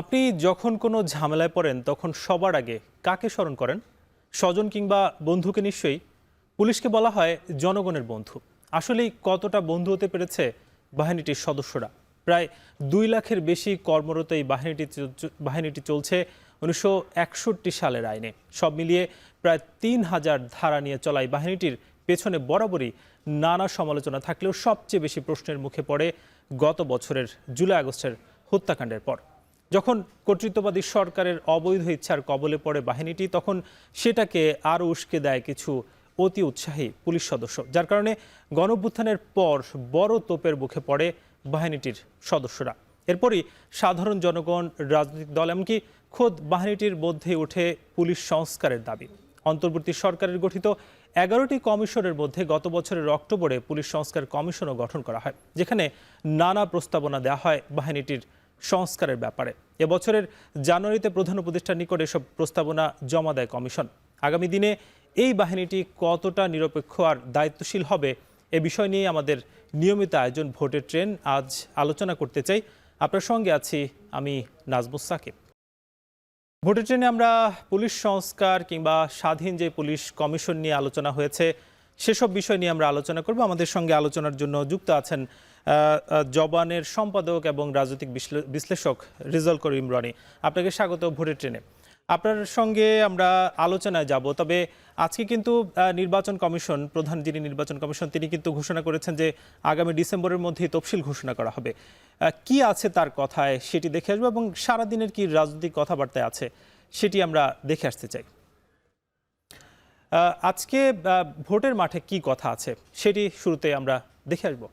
আপনি যখন কোনো ঝামেলায় পড়েন তখন সবার আগে কাকে স্মরণ করেন? স্বজন কিংবা বন্ধুকে নিশ্চয়ই। পুলিশকে বলা হয় জনগণের বন্ধু। আসলেই কতটা বন্ধু হতে পেরেছে বাহিনীটির সদস্যরা? প্রায় 2 লাখের বেশি কর্মরত এই বাহিনীটি চলছে 1961 সালের আইনে। সব মিলিয়ে প্রায় 3000 ধারা নিয়ে চলা এই বাহিনীটির পেছনে বরাবরই নানা সমালোচনা থাকলেও সবচেয়ে বেশি প্রশ্নের মুখে পড়ে গত বছরের জুলাই আগস্টের হত্যাকাণ্ডের পর। যখন কর্তৃত্ববাদী সরকারের অবৈধ ইচ্ছার কবলে পড়ে বাহিনীটি, তখন সেটাকে আরও উস্কে দেয় কিছু অতি উৎসাহী পুলিশ সদস্য, যার কারণে গণঅভ্যুত্থানের পর বড় তোপের মুখে পড়ে বাহিনীটির সদস্যরা। এরপরই সাধারণ জনগণ, রাজনৈতিক দল, এমনকি খোদ বাহিনীটির মধ্যে ওঠে পুলিশ সংস্কারের দাবি। অন্তর্বর্তী সরকারের গঠিত 11টি কমিশনের মধ্যে গত বছরের অক্টোবরে পুলিশ সংস্কার কমিশনও গঠন করা হয়, যেখানে নানা প্রস্তাবনা দেওয়া হয় বাহিনীটির সংস্কারের ব্যাপারে। এবছরের জানুয়ারিতে প্রধান উপদেষ্টার নিকট এসব প্রস্তাবনা জমা দেয় কমিশন। আগামী দিনে এই বাহিনীটি কতটা নিরপেক্ষ আর দায়িত্বশীল হবে, এ বিষয় নিয়ে আমাদের নিয়মিত আয়োজন ভোটের ট্রেন আজ আলোচনা করতে চাই। আপনার সঙ্গে আছি আমি নাজমুস সাকিব। ভোটের ট্রেনে আমরা পুলিশ সংস্কার কিংবা স্বাধীন যে পুলিশ কমিশন নিয়ে আলোচনা হয়েছে সেসব বিষয় নিয়ে আমরা আলোচনা করব। আমাদের সঙ্গে আলোচনার জন্য যুক্ত আছেন জবানের সম্পাদক এবং রাজনৈতিক বিশ্লেষক রেজাউল করিম রনি। আপনাকে স্বাগত ভোটের ট্রেনে। আপনার সঙ্গে আমরা আলোচনায় যাব, তবে আজকে কিন্তু নির্বাচন কমিশন, প্রধান যিনি নির্বাচন কমিশন, তিনি কিন্তু ঘোষণা করেছেন যে আগামী ডিসেম্বরের মধ্যেই তফসিল ঘোষণা করা হবে। কি আছে তার কথায় সেটি দেখে আসবো, এবং সারাদিনের কি রাজনৈতিক কথাবার্তায় আছে সেটি আমরা দেখে আসতে চাই। আজকে ভোটের মাঠে কি কথা আছে সেটি শুরুতে আমরা দেখে আসবো।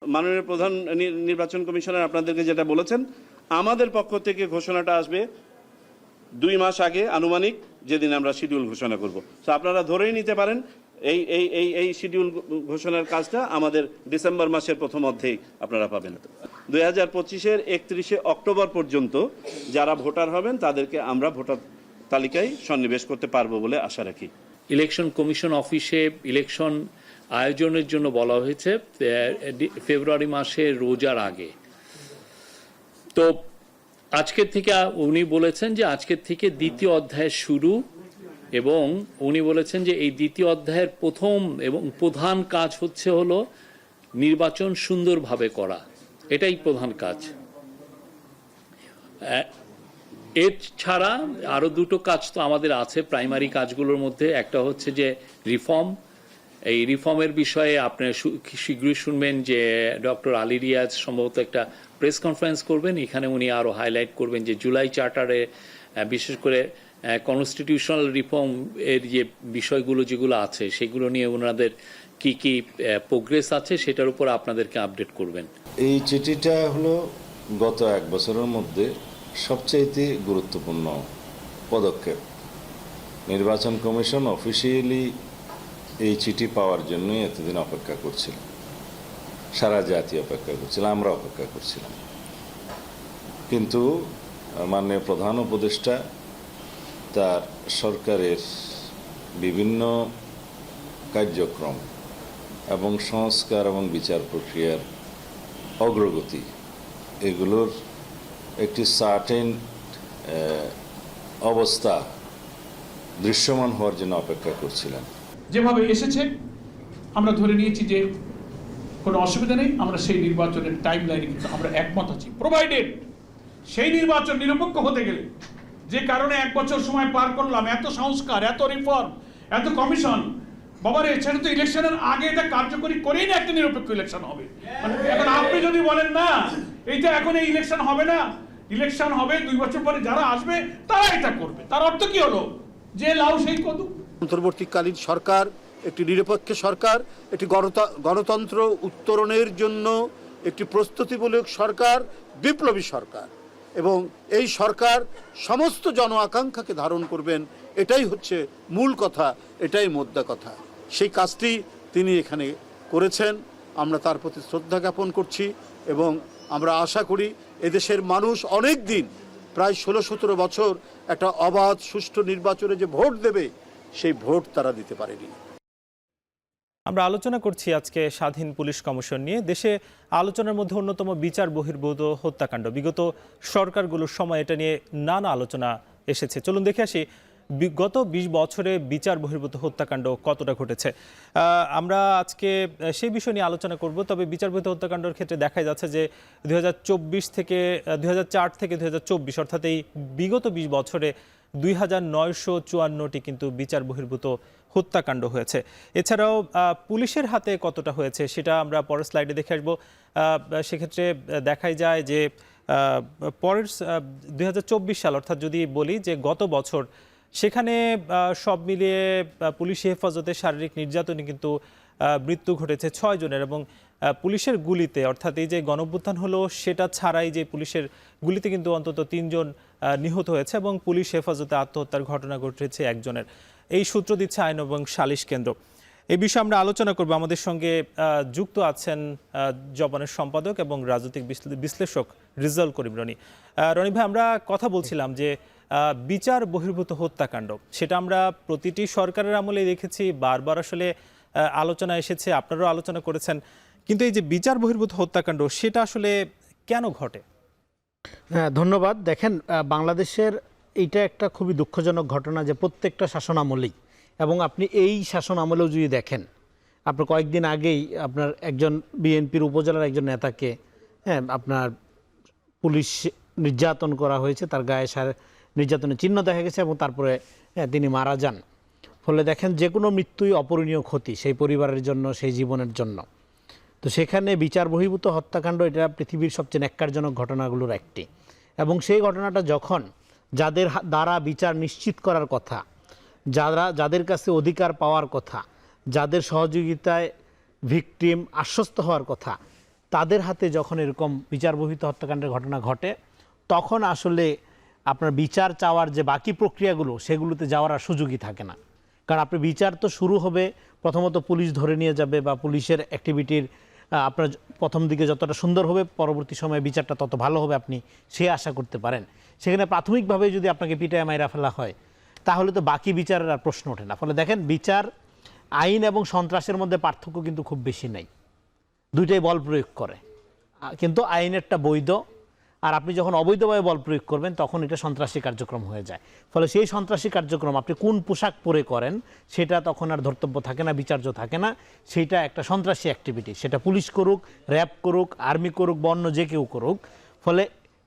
মাননীয় প্রধান নির্বাচন কমিশনার আপনাদেরকে যেটা বলেছেন, আমাদের পক্ষ থেকে ঘোষণাটা আসবে 2 মাস আগে, আনুমানিক যেদিন আমরা শিডিউল ঘোষণা করব। তো আপনারা ধরেই নিতে পারেন এই শিডিউল ঘোষণার কাজটা আমাদের ডিসেম্বর মাসের প্রথম অর্ধেই আপনারা পাবেন। 2025-এর 31শে অক্টোবর পর্যন্ত যারা ভোটার হবেন তাদেরকে আমরা ভোটার তালিকায় সন্নিবেশ করতে পারবো বলে আশা রাখি। ইলেকশন কমিশন অফিসে ইলেকশন আয়োজনের জন্য বলা হয়েছে ফেব্রুয়ারি মাসে রোজার আগে। তো আজকের থেকে উনি বলেছেন যে আজকের থেকে দ্বিতীয় অধ্যায় শুরু, এবং উনি বলেছেন যে এই দ্বিতীয় অধ্যায়ের প্রথম এবং প্রধান কাজ হলো নির্বাচন সুন্দরভাবে করা। এটাই প্রধান কাজ। এছাড়া আরো 2টো কাজ তো আমাদের আছে প্রাইমারি কাজগুলোর মধ্যে। একটা হচ্ছে যে রিফর্ম। এই রিফর্মের বিষয়ে আপনি শীঘ্রই শুনবেন যে ডক্টর আলী রিয়াজ সম্ভবত একটা প্রেস কনফারেন্স করবেন। এখানে উনি আরও হাইলাইট করবেন যে জুলাই চার্টারে বিশেষ করে কনস্টিটিউশনাল রিফর্ম এর যে বিষয়গুলো যেগুলো আছে সেগুলো নিয়ে ওনাদের কি কি প্রোগ্রেস আছে সেটার উপর আপনাদেরকে আপডেট করবেন। এই চিঠিটা হলো গত 1 বছরের মধ্যে সবচাইতে গুরুত্বপূর্ণ পদক্ষেপ। নির্বাচন কমিশন অফিসিয়ালি এই চিঠি পাওয়ার জন্যই এতদিন অপেক্ষা করছিল, সারা জাতি অপেক্ষা করছিল, আমরা অপেক্ষা করছিলাম। কিন্তু মাননীয় প্রধান উপদেষ্টা তার সরকারের বিভিন্ন কার্যক্রম এবং সংস্কার এবং বিচার প্রক্রিয়ার অগ্রগতি, এগুলোর একটি সার্টেন অবস্থা দৃশ্যমান হওয়ার জন্য অপেক্ষা করছিলেন। যেভাবে এসেছে আমরা ধরে নিয়েছি যে কোনো অসুবিধা নেই, আমরা সেই নির্বাচনের টাইম লাইনে কিন্তু আমরা একমত আছি, প্রোভাইডেড সেই নির্বাচন নিরপেক্ষ হতে গেলে যে কারণে 1 বছর সময় পার করলাম, এত সংস্কার, এত রিফর্ম, এত কমিশন, বাবারে সেটা তো ইলেকশনের আগে এটা কার্যকরী করেই না একটা নিরপেক্ষ ইলেকশন হবে। এখন আপনি যদি বলেন না এইটা এখন এই ইলেকশন হবে না, ইলেকশন হবে 2 বছর পরে, যারা আসবে তারা এটা করবে, তার অর্থ কি হলো? যে লাউ সেই কদু। অন্তর্বর্তীকালীন সরকার একটি নিরপেক্ষ সরকার, একটি গণতন্ত্র উত্তরণের জন্য একটি প্রস্তুতিমূলক সরকার, বিপ্লবী সরকার, এবং এই সরকার সমস্ত জন আকাঙ্ক্ষাকে ধারণ করবেন, এটাই হচ্ছে মূল কথা, এটাই মোদ্দা কথা। সেই কাজটি তিনি এখানে করেছেন, আমরা তার প্রতি শ্রদ্ধা জ্ঞাপন করছি, এবং আমরা আশা করি এদেশের মানুষ অনেক দিন, প্রায় 16-17 বছর একটা অবাধ সুষ্ঠু নির্বাচনে যে ভোট দেবে, সেই ভোট তারা দিতে পারেনি। আমরা আলোচনা করছি আজকে স্বাধীন পুলিশ কমিশন নিয়ে। দেশে আলোচনার মধ্যে অন্যতম বিচার বহির্ভূত হত্যাকাণ্ড। বিগত সরকারগুলোর সময় এটা নিয়ে নানা আলোচনা এসেছে। চলুন দেখে আসি গত ২০ বছরে বিচার বহির্ভূত হত্যাকাণ্ড কতটা ঘটেছে। আমরা আজকে সেই বিষয় নিয়ে আলোচনা করব। তবে বিচার বহির্ভূত হত্যাকাণ্ডের ক্ষেত্রে দেখা যাচ্ছে যে 2004 থেকে 2024 অর্থাৎ এই বিগত 20 বছরে 2954টি কিন্তু বিচার বহির্ভূত হত্যাকাণ্ড হয়েছে। এছাড়াও পুলিশের হাতে কতটা হয়েছে সেটা আমরা পরের স্লাইডে দেখে আসবো। সেক্ষেত্রে দেখাই যায় যে পরের 2024 সাল অর্থাৎ যদি বলি যে গত বছর, সেখানে সব মিলিয়ে পুলিশি হেফাজতে শারীরিক নির্যাতনে কিন্তু মৃত্যু ঘটেছে 6 জনের, এবং পুলিশের গুলিতে অর্থাৎ এই যে গণঅভ্যুত্থান হলো সেটা ছাড়াই যে পুলিশের গুলিতে কিন্তু অন্তত 3 জন নিহত হয়েছে, এবং পুলিশ হেফাজতে আত্মহত্যার ঘটনা ঘটেছে 1 জনের। এই সূত্র দিচ্ছে আইন এবং সালিশ কেন্দ্র। এই বিষয়ে আমরা আলোচনা করব। আমাদের সঙ্গে যুক্ত আছেন জবানের সম্পাদক এবং রাজনৈতিক বিশ্লেষক রিজাল করিম রনি। রনি ভাই, আমরা কথা বলছিলাম যে বিচার বহির্ভূত হত্যাকাণ্ড সেটা আমরা প্রতিটি সরকারের আমলে দেখেছি, বারবার আসলে আলোচনা এসেছে, আপনারাও আলোচনা করেছেন, কিন্তু এই যে বিচার বহির্ভূত হত্যাকাণ্ড সেটা আসলে কেন ঘটে? হ্যাঁ, ধন্যবাদ। দেখেন, বাংলাদেশের এইটা একটা খুবই দুঃখজনক ঘটনা যে প্রত্যেকটা শাসন আমলেই, এবং আপনি এই শাসন আমলেও যদি দেখেন, আপনার কয়েকদিন আগেই আপনার একজন বিএনপির উপজেলার একজন নেতাকে আপনার পুলিশ নির্যাতন করা হয়েছে, তার গায়ে নির্যাতনের চিহ্ন দেখা গেছে, এবং তারপরে তিনি মারা যান। ফলে দেখেন, যে কোনো মৃত্যুই অপূরণীয় ক্ষতি সেই পরিবারের জন্য, সেই জীবনের জন্য। তো সেখানে বিচার বহির্ভূত হত্যাকাণ্ড এটা পৃথিবীর সবচেয়ে ন্যাক্কারজনক ঘটনাগুলোর একটি, এবং সেই ঘটনাটা যখন যাদের দ্বারা বিচার নিশ্চিত করার কথা, যাদের কাছে অধিকার পাওয়ার কথা, যাদের সহযোগিতায় ভিকটিম আশ্বস্ত হওয়ার কথা, তাদের হাতে যখন এরকম বিচার বহির্ভূত হত্যাকাণ্ডের ঘটনা ঘটে, তখন আসলে আপনার বিচার চাওয়ার যে বাকি প্রক্রিয়াগুলো সেগুলোতে যাওয়ার আর সুযোগই থাকে না। কারণ আপনার বিচার তো শুরু হবে, প্রথমত পুলিশ ধরে নিয়ে যাবে, বা পুলিশের অ্যাক্টিভিটির আপনার প্রথম দিকে যতটা সুন্দর হবে, পরবর্তী সময়ে বিচারটা তত ভালো হবে, আপনি সে আশা করতে পারেন। সেখানে প্রাথমিকভাবে যদি আপনাকে পিটায় মাইরা ফেলা হয়, তাহলে তো বাকি বিচারের আর প্রশ্ন ওঠে না। ফলে দেখেন, বিচার আইন এবং সন্ত্রাসের মধ্যে পার্থক্য কিন্তু খুব বেশি নাই, দুইটাই বল প্রয়োগ করে, কিন্তু আইনেরটা বৈধ, আর আপনি যখন অবৈধভাবে বল প্রয়োগ করবেন তখন এটা সন্ত্রাসী কার্যক্রম হয়ে যায়। ফলে সেই সন্ত্রাসী কার্যক্রম আপনি কোন পোশাক পরে করেন সেটা তখন আর ধর্তব্য থাকে না, বিচার্য থাকে না, সেইটা একটা সন্ত্রাসী অ্যাক্টিভিটি, সেটা পুলিশ করুক, র্যাব করুক, আর্মি করুক, বা অন্য যে কেউ করুক। ফলে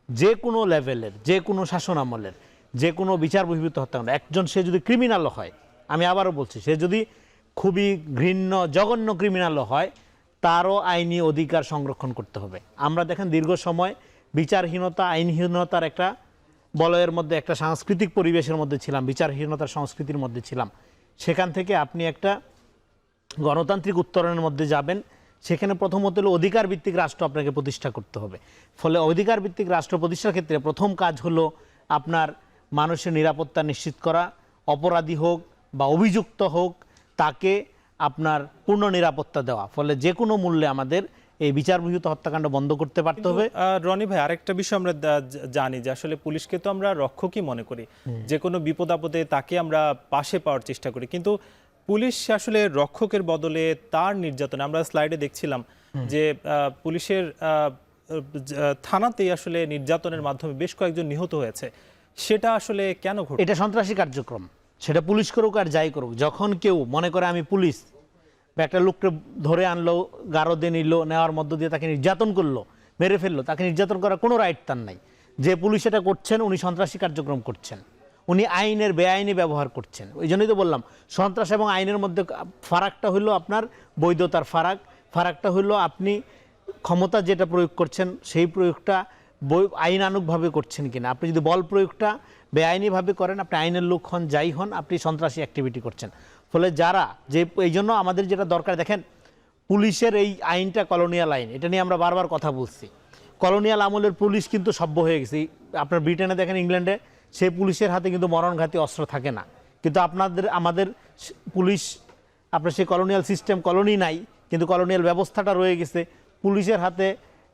যে কোনো লেভেলের, যে কোনো শাসন আমলের, যে কোনো বিচার বহির্ভূত হত্যাকাণ্ড, একজন সে যদি ক্রিমিনালও হয়, আমি আবারও বলছি, সে যদি খুবই ঘৃণ্য জঘন্য ক্রিমিনালও হয়, তারও আইনি অধিকার সংরক্ষণ করতে হবে। আমরা দেখেন দীর্ঘ সময় বিচারহীনতা, আইনহীনতার একটা বলয়ের মধ্যে, একটা সাংস্কৃতিক পরিবেশের মধ্যে ছিলাম, বিচারহীনতার সংস্কৃতির মধ্যে ছিলাম। সেখান থেকে আপনি একটা গণতান্ত্রিক উত্তরণের মধ্যে যাবেন, সেখানে প্রথমত হলো অধিকার ভিত্তিক রাষ্ট্র আপনাকে প্রতিষ্ঠা করতে হবে। ফলে অধিকার ভিত্তিক রাষ্ট্র প্রতিষ্ঠার ক্ষেত্রে প্রথম কাজ হলো আপনার মানুষের নিরাপত্তা নিশ্চিত করা, অপরাধী হোক বা অভিযুক্ত হোক তাকে আপনার পূর্ণ নিরাপত্তা দেওয়া। ফলে যে কোনো মূল্যে আমাদের এই বিচার বহির্ভূত হত্যাকাণ্ড বন্ধ করতে পারতে হবে। রনি ভাই, আরেকটা বিষয় আমরা জানি যে আসলে পুলিশকে তো আমরা রক্ষকই মনে করি, যে কোনো বিপদ আপদে তাকে আমরা পাশে পাওয়ার চেষ্টা করি, কিন্তু পুলিশ আসলে রক্ষকের বদলে তার নির্যাতন, আমরা স্লাইডে দেখছিলাম যে পুলিশের থানাতেই আসলে নির্যাতনের মাধ্যমে বেশ কয়েকজন নিহত হয়েছে, সেটা আসলে কেন ঘটে? এটা সন্ত্রাসী কার্যক্রম, সেটা পুলিশ করুক আর যাই করুক। যখন কেউ মনে করে আমি পুলিশ, বা একটা লোককে ধরে আনলো, গারদে নিল, নেওয়ার মধ্য দিয়ে তাকে নির্যাতন করলো, মেরে ফেললো, তাকে নির্যাতন করার কোনো রাইট তার নাই। যে পুলিশ এটা করছেন উনি সন্ত্রাসী কার্যক্রম করছেন, উনি আইনের বেআইনি ব্যবহার করছেন। ওই জন্যই তো বললাম, সন্ত্রাস এবং আইনের মধ্যে ফারাকটা হলো আপনার বৈধতার ফারাকটা হলো আপনি ক্ষমতা যেটা প্রয়োগ করছেন সেই প্রয়োগটা আইনানুগভাবে করছেন কিনা। আপনি যদি বল প্রয়োগটা বেআইনিভাবে করেন, আপনি আইনের লোক হন, যাই হন, আপনি সন্ত্রাসী অ্যাক্টিভিটি করছেন। ফলে যারা এই জন্য আমাদের যেটা দরকার, দেখেন পুলিশের এই আইনটা কলোনিয়াল আইন, এটা নিয়ে আমরা বারবার কথা বলছি। কলোনিয়াল আমলের পুলিশ কিন্তু সভ্য হয়ে গেছে। আপনার ব্রিটেনে দেখেন, ইংল্যান্ডে সেই পুলিশের হাতে কিন্তু মরণঘাতী অস্ত্র থাকে না, কিন্তু আমাদের পুলিশ আপনার সেই কলোনিয়াল সিস্টেম, কলোনি নাই, কিন্তু কলোনিয়াল ব্যবস্থাটা রয়ে গেছে। পুলিশের হাতে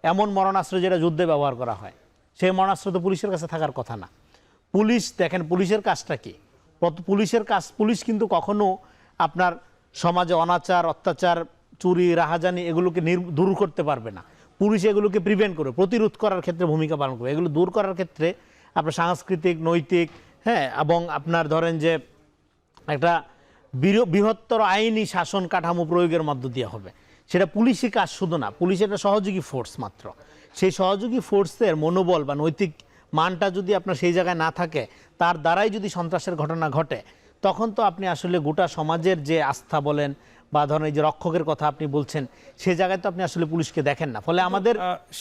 এমন মরণাস্ত্র যেটা যুদ্ধে ব্যবহার করা হয়, সেই মরণাস্ত্র তো পুলিশের কাছে থাকার কথা না। পুলিশ দেখেন পুলিশের কাজটা কি, পুলিশের কাজ, পুলিশ কিন্তু কখনো আপনার সমাজে অনাচার, অত্যাচার, চুরি, রাহাজানি এগুলোকে দূর করতে পারবে না। পুলিশ এগুলোকে প্রিভেন্ট করবে, প্রতিরোধ করার ক্ষেত্রে ভূমিকা পালন করবে। এগুলো দূর করার ক্ষেত্রে আপনার সাংস্কৃতিক, নৈতিক, হ্যাঁ, এবং আপনার ধরেন যে একটা বৃহত্তর আইনি শাসন কাঠামো প্রয়োগের মধ্য দিয়ে হবে। সেটা পুলিশি কাজ শুধু না, পুলিশ একটা সহযোগী ফোর্স মাত্র। সেই সহযোগী ফোর্সের মনোবল বা নৈতিক মানটা যদি আপনার সেই জায়গায় না থাকে, তার দ্বারাই যদি সন্ত্রাসের ঘটনা ঘটে, তখন তো আপনি আসলে গোটা সমাজের যে আস্থা বলেন বা ধরেন এই যে রক্ষকের কথা আপনি বলছেন, সেই জায়গায় তো আপনি আসলে পুলিশকে দেখেন না। ফলে আমাদের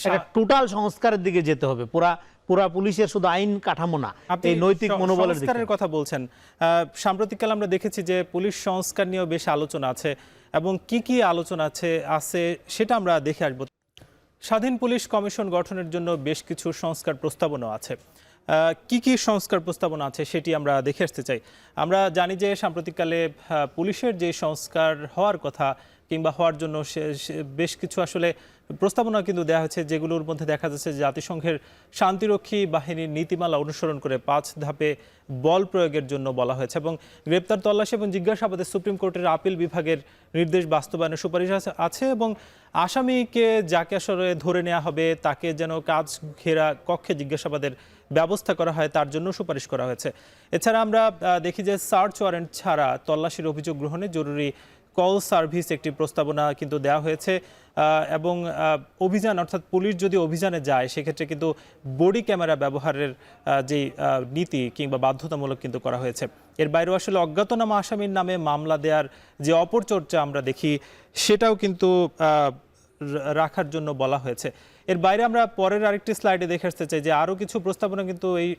একটা টোটাল সংস্কারের দিকে যেতে হবে। পুরা পুলিশের শুধু আইন কাঠামো না, এই নৈতিক মনোবলের দিকে। সংস্কারের কথা বলছেন, সাম্প্রতিককাল আমরা দেখেছি যে পুলিশ সংস্কার নিয়েও বেশ আলোচনা আছে, এবং কি আলোচনা আছে সেটা আমরা দেখে আসবো। স্বাধীন পুলিশ কমিশন গঠনের জন্য বেশ কিছু সংস্কার প্রস্তাবনা আছে। কি সংস্কার প্রস্তাবনা আছে সেটি আমরা দেখে আসতে চাই। আমরা জানি যে সাম্প্রতিককালে পুলিশের যে সংস্কার হওয়ার কথা কিংবা হওয়ার জন্য বেশ কিছু আসলে প্রস্তাবনা কিন্তু দেওয়া হয়েছে, যেগুলোর মধ্যে দেখা যাচ্ছে জাতিসংঘের শান্তিরক্ষী বাহিনীর নীতিমালা অনুসরণ করে 5 ধাপে বল প্রয়োগের জন্য বলা হয়েছে, এবং গ্রেপ্তার, তল্লাশি এবং জিজ্ঞাসাবাদে সুপ্রিম কোর্টের আপিল বিভাগের নির্দেশ বাস্তবায়নের সুপারিশ আছে, এবং আসামিকে যাকে আসলে ধরে নেওয়া হবে তাকে যেন কাজ ঘেরা কক্ষে জিজ্ঞাসাবাদের ব্যবস্থা করা হয় তার জন্য সুপারিশ করা হয়েছে। এছাড়া আমরা দেখি যে সার্চ ওয়ারেন্ট ছাড়া তল্লাশির অভিযোগ গ্রহণে জরুরি কল সার্ভিস একটি প্রস্তাবনা কিন্তু দেওয়া হয়েছে, এবং অভিযান, অর্থাৎ পুলিশ যদি অভিযানে যায় সেক্ষেত্রে কিন্তু বডি ক্যামেরা ব্যবহারের যে নীতি কিংবা বাধ্যতামূলক কিন্তু করা হয়েছে। এর বাইরেও আসলে অজ্ঞাতনামা আসামির নামে মামলা দেওয়ার যে অপচর্চা আমরা দেখি সেটাও কিন্তু রাখার জন্য বলা হয়েছে। এর বাইরে আমরা পরের আরেকটি স্লাইডে দেখে আসতে চাই যে আরও কিছু প্রস্তাবনা কিন্তু এই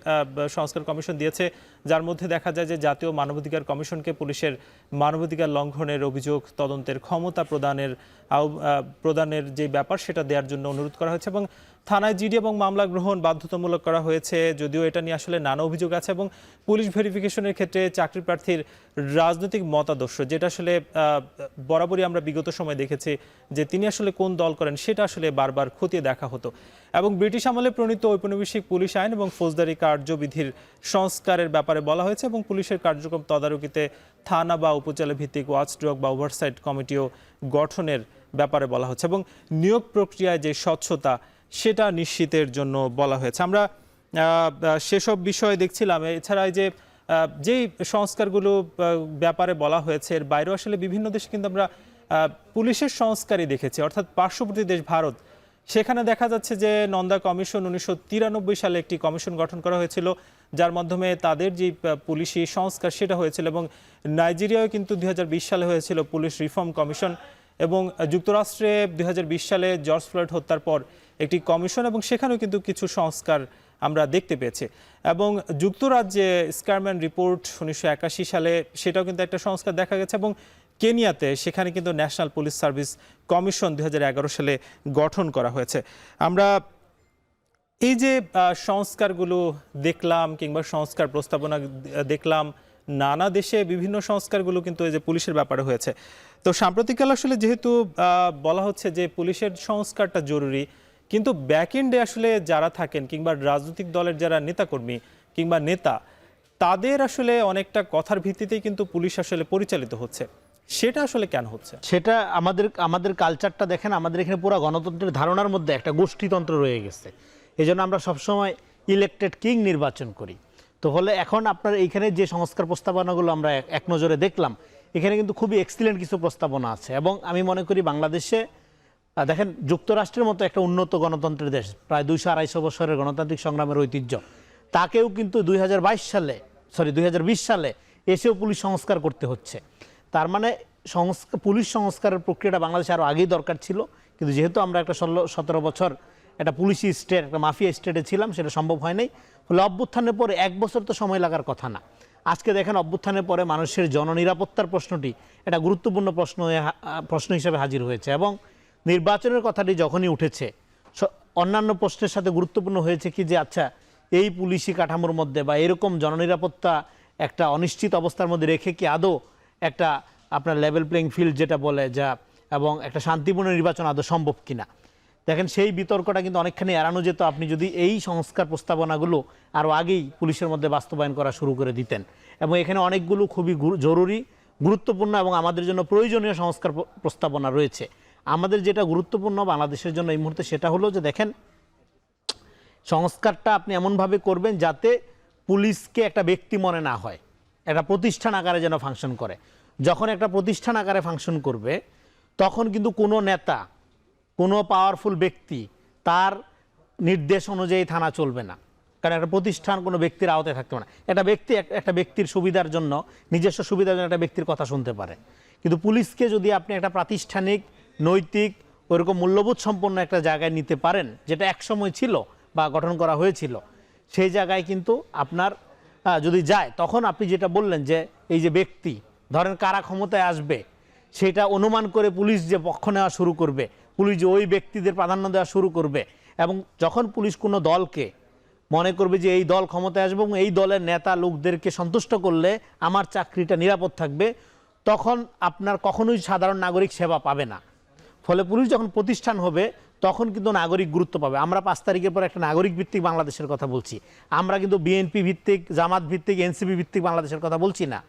সংস্কার কমিশন দিয়েছে, যার মধ্যে দেখা যায় যে জাতীয় মানবাধিকার কমিশনকে পুলিশের মানবাধিকার লঙ্ঘনের অভিযোগ তদন্তের ক্ষমতা প্রদানের যে ব্যাপার সেটা দেওয়ার জন্য অনুরোধ করা হয়েছে, এবং থানায় জিডি এবং মামলা গ্রহণ বাধ্যতামূলক করা হয়েছে, যদিও এটা নিয়ে আসলে নানা অভিযোগ আছে, এবং পুলিশ ভেরিফিকেশনের ক্ষেত্রে চাকরি প্রার্থীর রাজনৈতিক মতাদর্শ, যেটা আসলে বরাবরই আমরা বিগত সময় দেখেছি যে তিনি আসলে কোন দল করেন সেটা আসলে বারবার খতিয়ে দেখা হতো, এবং ব্রিটিশ আমলে প্রণীত ঔপনিবেশিক পুলিশ আইন এবং ফৌজদারি কার্যবিধির সংস্কারের ব্যাপারে বলা হয়েছে, এবং পুলিশের কার্যক্রম তদারকিতে থানা বা উপজেলা ভিত্তিক ওয়াচডগ বা ওভারসাইট কমিটিও গঠনের ব্যাপারে বলা হচ্ছে, এবং নিয়োগ প্রক্রিয়ায় যে স্বচ্ছতা সেটা নিশ্চিতের জন্য বলা হয়েছে। আমরা সেসব বিষয় দেখছিলাম। এছাড়া যেই সংস্কারগুলো ব্যাপারে বলা হয়েছে এর বাইরেও আসলে বিভিন্ন দেশে কিন্তু আমরা পুলিশের সংস্কারই দেখেছি, অর্থাৎ পার্শ্ববর্তী দেশ ভারত, সেখানে দেখা যাচ্ছে যে নন্দা কমিশন 1993 সালে একটি কমিশন গঠন করা হয়েছিল, যার মাধ্যমে তাদের যে পুলিশি সংস্কার সেটা হয়েছিল, এবং নাইজেরিয়াও কিন্তু 2020 সালে হয়েছিল পুলিশ রিফর্ম কমিশন, এবং যুক্তরাষ্ট্রে 2020 সালে জর্জ ফ্লয়েড হত্যার পর একটি কমিশন, এবং সেখানেও কিন্তু কিছু সংস্কার আমরা দেখতে পেয়েছি, এবং যুক্তরাজ্যে স্কারম্যান রিপোর্ট 1981 সালে সেটাও কিন্তু একটা সংস্কার দেখা গেছে, এবং কেনিয়াতে সেখানে কিন্তু ন্যাশনাল পুলিশ সার্ভিস কমিশন 2011 সালে গঠন করা হয়েছে। আমরা এই যে সংস্কারগুলো দেখলাম কিংবা সংস্কার প্রস্তাবনা দেখলাম, নানা দেশে বিভিন্ন সংস্কারগুলো কিন্তু এই যে পুলিশের ব্যাপারে হয়েছে। তো সাম্প্রতিককাল আসলে যেহেতু বলা হচ্ছে যে পুলিশের সংস্কারটা জরুরি, কিন্তু ব্যাক এন্ডে আসলে যারা থাকেন কিংবা রাজনৈতিক দলের যারা নেতাকর্মী কিংবা নেতা, তাদের আসলে অনেকটা কথার ভিত্তিতেই কিন্তু পুলিশ আসলে পরিচালিত হচ্ছে, সেটা আসলে কেন হচ্ছে? সেটা আমাদের কালচারটা দেখেন, আমাদের এখানে পুরো গণতন্ত্রের ধারণার মধ্যে একটা গোষ্ঠীতন্ত্র রয়ে গেছে। এই জন্য আমরা সবসময় ইলেক্টেড কিং নির্বাচন করি। তো ফলে এখন আপনার এইখানে যে সংস্কার প্রস্তাবনাগুলো আমরা এক নজরে দেখলাম, এখানে কিন্তু খুবই এক্সিলেন্ট কিছু প্রস্তাবনা আছে, এবং আমি মনে করি বাংলাদেশে দেখেন যুক্তরাষ্ট্রের মতো একটা উন্নত গণতন্ত্রের দেশ, প্রায় 200-250 বছরের গণতান্ত্রিক সংগ্রামের ঐতিহ্য, তাকেও কিন্তু 2020 সালে এসেও পুলিশ সংস্কার করতে হচ্ছে। তার মানে পুলিশ সংস্কারের প্রক্রিয়াটা বাংলাদেশে আরও আগেই দরকার ছিল, কিন্তু যেহেতু আমরা একটা 16-17 বছর একটা পুলিশি স্টেট, একটা মাফিয়া স্টেটে ছিলাম, সেটা সম্ভব হয় নাই। ফলে অভ্যুত্থানের পরে 1 বছর তো সময় লাগার কথা না। আজকে দেখেন অভ্যুত্থানের পরে মানুষের জননিরাপত্তার প্রশ্নটি একটা গুরুত্বপূর্ণ প্রশ্ন হিসেবে হাজির হয়েছে, এবং নির্বাচনের কথাটি যখনই উঠেছে, অন্যান্য প্রশ্নের সাথে গুরুত্বপূর্ণ হয়েছে কি যে আচ্ছা এই পুলিশি কাঠামোর মধ্যে বা এরকম জননিরাপত্তা একটা অনিশ্চিত অবস্থার মধ্যে রেখে কি আদৌ একটা আপনার লেভেল প্লেইং ফিল্ড যেটা বলে যা, এবং একটা শান্তিপূর্ণ নির্বাচন আদৌ সম্ভব কিনা। দেখেন সেই বিতর্কটা কিন্তু অনেকখানি এড়ানো যেত আপনি যদি এই সংস্কার প্রস্তাবনাগুলো আরও আগেই পুলিশের মধ্যে বাস্তবায়ন করা শুরু করে দিতেন, এবং এখানে অনেকগুলো খুবই জরুরি গুরুত্বপূর্ণ এবং আমাদের জন্য প্রয়োজনীয় সংস্কার প্রস্তাবনা রয়েছে। আমাদের যেটা গুরুত্বপূর্ণ বাংলাদেশের জন্য এই মুহূর্তে সেটা হলো যে দেখেন, সংস্কারটা আপনি এমনভাবে করবেন যাতে পুলিশকে একটা ব্যক্তি মনে না হয়, একটা প্রতিষ্ঠান আকারে যেন ফাংশন করে। যখন একটা প্রতিষ্ঠান আকারে ফাংশন করবে তখন কিন্তু কোনো নেতা, কোনো পাওয়ারফুল ব্যক্তি তার নির্দেশ অনুযায়ী থানা চলবে না, কারণ একটা প্রতিষ্ঠান কোনো ব্যক্তির আওতায় থাকতে পারে না। একটা ব্যক্তির সুবিধার জন্য, নিজস্ব সুবিধার জন্য একটা ব্যক্তির কথা শুনতে পারে। কিন্তু পুলিশকে যদি আপনি একটা প্রাতিষ্ঠানিক, নৈতিক, ওইরকম মূল্যবোধ সম্পন্ন একটা জায়গায় নিতে পারেন, যেটা একসময় ছিল বা গঠন করা হয়েছিল, সেই জায়গায় কিন্তু আপনার যদি যায়, তখন আপনি যেটা বললেন যে এই যে ব্যক্তি ধরেন কারা ক্ষমতায় আসবে সেটা অনুমান করে পুলিশ যে পক্ষ নেওয়া শুরু করবে, পুলিশ যে ওই ব্যক্তিদের প্রাধান্য দেওয়া শুরু করবে, এবং যখন পুলিশ কোনো দলকে মনে করবে যে এই দল ক্ষমতায় আসবে এবং এই দলের নেতা লোকদেরকে সন্তুষ্ট করলে আমার চাকরিটা নিরাপদ থাকবে, তখন আপনার কখনোই সাধারণ নাগরিক সেবা পাবে না। ফলে পুলিশ যখন প্রতিষ্ঠান হবে তখন কিন্তু নাগরিক গুরুত্ব পাবে। আমরা 5 তারিখের পর একটা নাগরিক ভিত্তিক বাংলাদেশের কথা বলছি, আমরা কিন্তু বিএনপি ভিত্তিক, জামাত ভিত্তিক, এনসিপি ভিত্তিক বাংলাদেশের কথা বলছি না।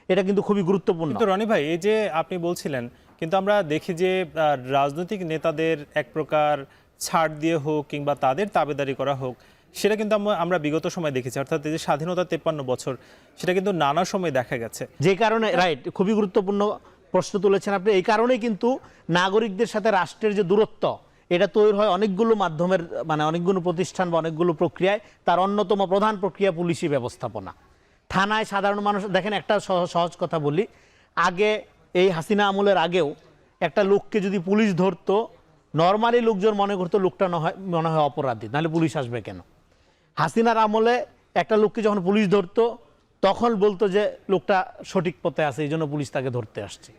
এটা কিন্তু খুবই গুরুত্বপূর্ণ। কিন্তু রনি ভাই, এই যে আপনি বলছিলেন, কিন্তু আমরা দেখি যে রাজনৈতিক নেতাদের এক প্রকার ছাড় দিয়ে হোক কিংবা তাদের তাবেদারি করা হোক, সেটা কিন্তু আমরা বিগত সময় দেখেছি, অর্থাৎ এই যে স্বাধীনতা 53 বছর, সেটা কিন্তু নানা সময় দেখা গেছে। যে কারণে রাইট, খুবই গুরুত্বপূর্ণ প্রশ্ন তুলেছেন আপনি। এই কারণেই কিন্তু নাগরিকদের সাথে রাষ্ট্রের যে দূরত্ব, এটা তৈরি হয় অনেকগুলো মাধ্যমের, মানে অনেকগুলো প্রতিষ্ঠান বা অনেকগুলো প্রক্রিয়ায়। তার অন্যতম প্রধান প্রক্রিয়া পুলিশি ব্যবস্থাপনা। থানায় সাধারণ মানুষ দেখেন, একটা সহজ কথা বলি, আগে এই হাসিনা আমলের আগেও একটা লোককে যদি পুলিশ ধরতো, নর্মালি লোকজন মনে করতো লোকটা মনে হয় অপরাধী, নাহলে পুলিশ আসবে কেন। হাসিনার আমলে একটা লোককে যখন পুলিশ ধরতো তখন বলতো যে লোকটা সঠিক পথে আছে, এই জন্য পুলিশ তাকে ধরতে আসছে।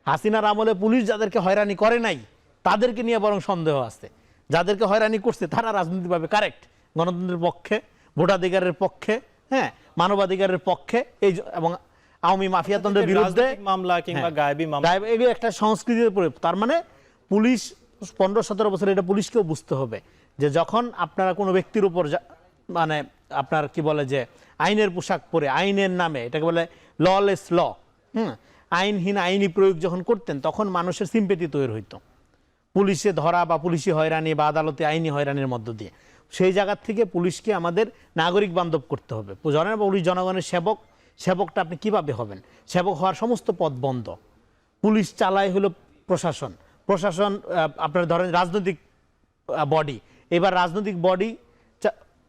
হাসিনার আমলে পুলিশ যাদেরকে হয়রানি করে নাই তাদেরকে নিয়ে বরং সন্দেহ আছে, যাদেরকে হয়রানি করছে তারা রাজনৈতিকভাবে কারেক্ট, গণতন্ত্রের পক্ষে, ভোটাধিকারের পক্ষে, হ্যাঁ, মানবাধিকারের পক্ষে, এই এবং আওয়ামী মাফিয়াতন্ত্রের বিরুদ্ধে মামলা কিংবা গায়েবী মামলা, এগুলো একটা সংস্কৃতির উপরে। তার মানে পুলিশ 15-17 বছর, এটা পুলিশকেও বুঝতে হবে যে যখন আপনারা কোনো ব্যক্তির উপর মানে আপনার কি বলে যে আইনের পোশাক পরে, আইনের নামে, এটাকে বলে ললেস ল, আইনহীন আইনি প্রয়োগ যখন করতেন, তখন মানুষের সিম্পেথি তৈরি হইতো পুলিশে ধরা বা পুলিশি হয়রানি বা আদালতে আইনি হয়রানির মধ্য দিয়ে। সেই জায়গার থেকে পুলিশকে আমাদের নাগরিক বান্ধব করতে হবে। পুলিশ জনগণের সেবক, সেবকটা আপনি কিভাবে হবেন? সেবক হওয়ার সমস্ত পথ বন্ধ। পুলিশ চালায় হলো প্রশাসন, প্রশাসন আপনার ধরেন রাজনৈতিক বডি, এবার রাজনৈতিক বডি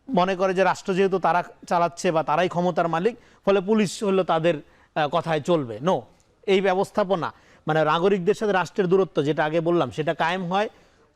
মনে করে যে রাষ্ট্র যেহেতু তারা চালাচ্ছে বা তারাই ক্ষমতার মালিক, ফলে পুলিশ হলো তাদের কথায় চলবে। নো, এই ব্যবস্থাপনা মানে নাগরিকদের সাথে রাষ্ট্রের দূরত্ব, যেটা আগে বললাম, সেটা কায়েম হয়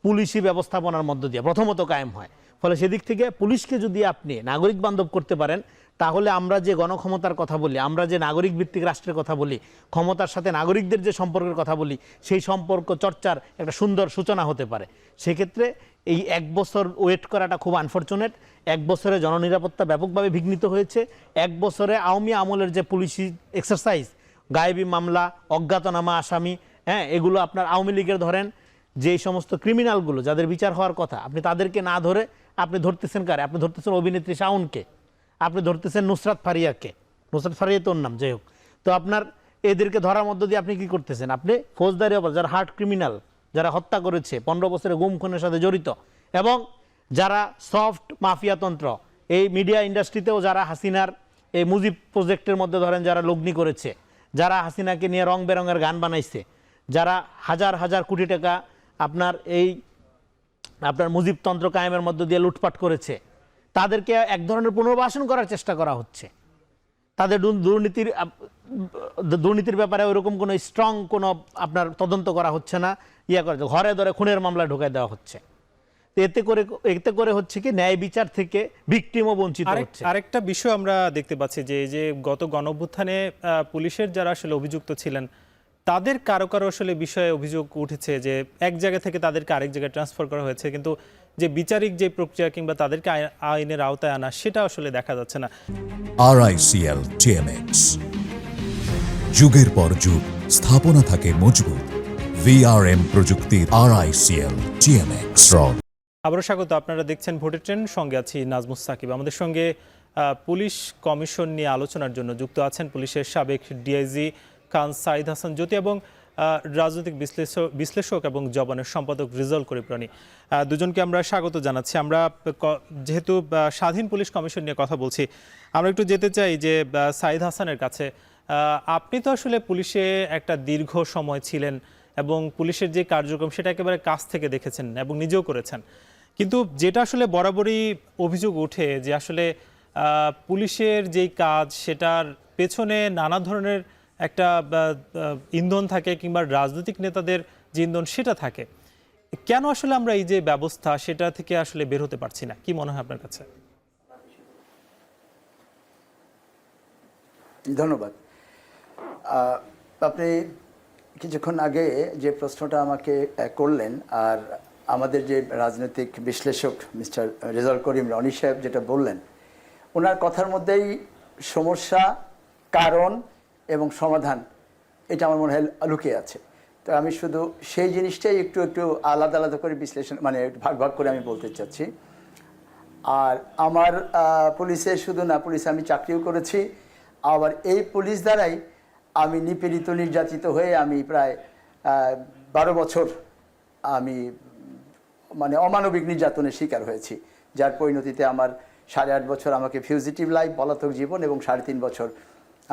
পুলিশি ব্যবস্থাপনার মধ্য দিয়ে, প্রথমত কায়েম হয়। ফলে সেদিক থেকে পুলিশকে যদি আপনি নাগরিক বান্ধব করতে পারেন, তাহলে আমরা যে গণক্ষমতার কথা বলি, আমরা যে নাগরিক ভিত্তিক রাষ্ট্রের কথা বলি, ক্ষমতার সাথে নাগরিকদের যে সম্পর্কের কথা বলি, সেই সম্পর্ক চর্চার একটা সুন্দর সূচনা হতে পারে। সেক্ষেত্রে এই 1 বছর ওয়েট করাটা খুব আনফরচুনেট। 1 বছরে জননিরাপত্তা ব্যাপকভাবে বিঘ্নিত হয়েছে। 1 বছরে আওয়ামী আমলের যে পুলিশি এক্সারসাইজ, গায়েবী মামলা, অজ্ঞাতনামা আসামি, হ্যাঁ, এগুলো আপনার আওয়ামী লীগের ধরেন যেই সমস্ত ক্রিমিনালগুলো যাদের বিচার হওয়ার কথা, আপনি তাদেরকে না ধরে আপনি ধরতেছেন কারে? আপনি ধরতেছেন অভিনেত্রী শাওনকে, আপনি ধরতেছেন নুসরাত ফারিয়াকে, নুসরাত ফারিয়া তোর নাম, যাই হোক। তো আপনার এদেরকে ধরার মধ্য দিয়ে আপনি কি করতেছেন? আপনি ফৌজদারি অপরাধ, যারা হার্ড ক্রিমিনাল, যারা হত্যা করেছে, 15 বছরে গুম খুনের সাথে জড়িত, এবং যারা সফট মাফিয়াতন্ত্র, এই মিডিয়া ইন্ডাস্ট্রিতেও যারা হাসিনার এই মুজিব প্রজেক্টের মধ্যে ধরেন যারা লগ্নি করেছে, যারা হাসিনাকে নিয়ে রং বেরঙের গান বানাইছে, যারা হাজার হাজার কোটি টাকা আপনার এই আপনার মুজিবতন্ত্র কায়েমের মধ্য দিয়ে লুটপাট করেছে, তাদেরকে এক ধরনের পুনর্বাসন করার চেষ্টা করা হচ্ছে। তাদের দুর্নীতির ব্যাপারে ওইরকম কোনো স্ট্রং কোনো আপনার তদন্ত করা হচ্ছে না, করে ঘরে ধরে খুনের মামলা ঢুকাই দেওয়া হচ্ছে। এতে করে হচ্ছে কি ন্যায় বিচার থেকে ভিকটিমও বঞ্চিত হচ্ছে। আরেকটা বিষয় আমরা দেখতে পাচ্ছি যে গত গণঅভ্যুত্থানে পুলিশের যারা আসলে অভিযুক্ত ছিলেন, তাদের কারো কারো আসলে বিষয়ে অভিযোগ উঠেছে যে এক জায়গা থেকে তাদেরকে আরেক জায়গায় ট্রান্সফার করা হয়েছে, কিন্তু যে বিচারিক যে প্রক্রিয়া কিংবা তাদেরকে আইনের আওতায় আনা, সেটা আসলে দেখা যাচ্ছে না। RICL TMX, যুগের পর যুগ স্থাপনা থাকে মজবুত। VRM প্রযুক্তির RICL TMX। আবারও স্বাগত, আপনারা দেখছেন ভোটের ট্রেন্ড, সঙ্গে আছি নাজমুস সাকিব। আমাদের সঙ্গে পুলিশ কমিশন নিয়ে আলোচনার জন্য যুক্ত আছেন পুলিশের সাবেক ডিআইজি খান, সাইদ হাসান জ্যোতি এবং রাজনৈতিক বিশ্লেষক এবং জবানের সম্পাদক রেজাউল করিম রনি, দুজনকে আমরা স্বাগত জানাচ্ছি। আমরা যেহেতু স্বাধীন পুলিশ কমিশন নিয়ে কথা বলছি, আমরা একটু যেতে চাই যে সাইদ হাসানের কাছে। আপনি তো আসলে পুলিশে একটা দীর্ঘ সময় ছিলেন এবং পুলিশের যে কার্যক্রম সেটা একেবারে কাছ থেকে দেখেছেন এবং নিজেও করেছেন, কিন্তু যেটা আসলে বরাবরই অভিযোগ ওঠে যে আসলে পুলিশের যেই কাজ সেটার পেছনে নানা ধরনের একটা ইন্ধন থাকে, কিংবা রাজনৈতিক নেতাদের যে ইন্ধন সেটা থাকে। কেন আসলে আমরা এই যে ব্যবস্থা সেটা থেকে আসলে বের হতে পারছি না, কি মনে হয় আপনার কাছে? ধন্যবাদ। আপনি কিছুক্ষণ আগে যে প্রশ্নটা আমাকে করলেন, আর আমাদের যে রাজনৈতিক বিশ্লেষক মিস্টার রেজাউল করিম রনি সাহেব যেটা বললেন, ওনার কথার মধ্যেই সমস্যা, কারণ এবং সমাধান এটা আমার মনে হয় লুকিয়ে আছে। তো আমি শুধু সেই জিনিসটাই একটু একটু আলাদা আলাদা করে বিশ্লেষণ, মানে ভাগ ভাগ করে আমি বলতে চাচ্ছি। আর আমার পুলিশে শুধু না, পুলিশে আমি চাকরিও করেছি, আবার এই পুলিশ দ্বারাই আমি নিপীড়িত নির্যাতিত হয়ে আমি প্রায় 12 বছর আমি মানে অমানবিক নির্যাতনের শিকার হয়েছি, যার পরিণতিতে আমার 8.5 বছর আমাকে ফিউজিটিভ লাইফ, পলাতক জীবন, এবং 3.5 বছর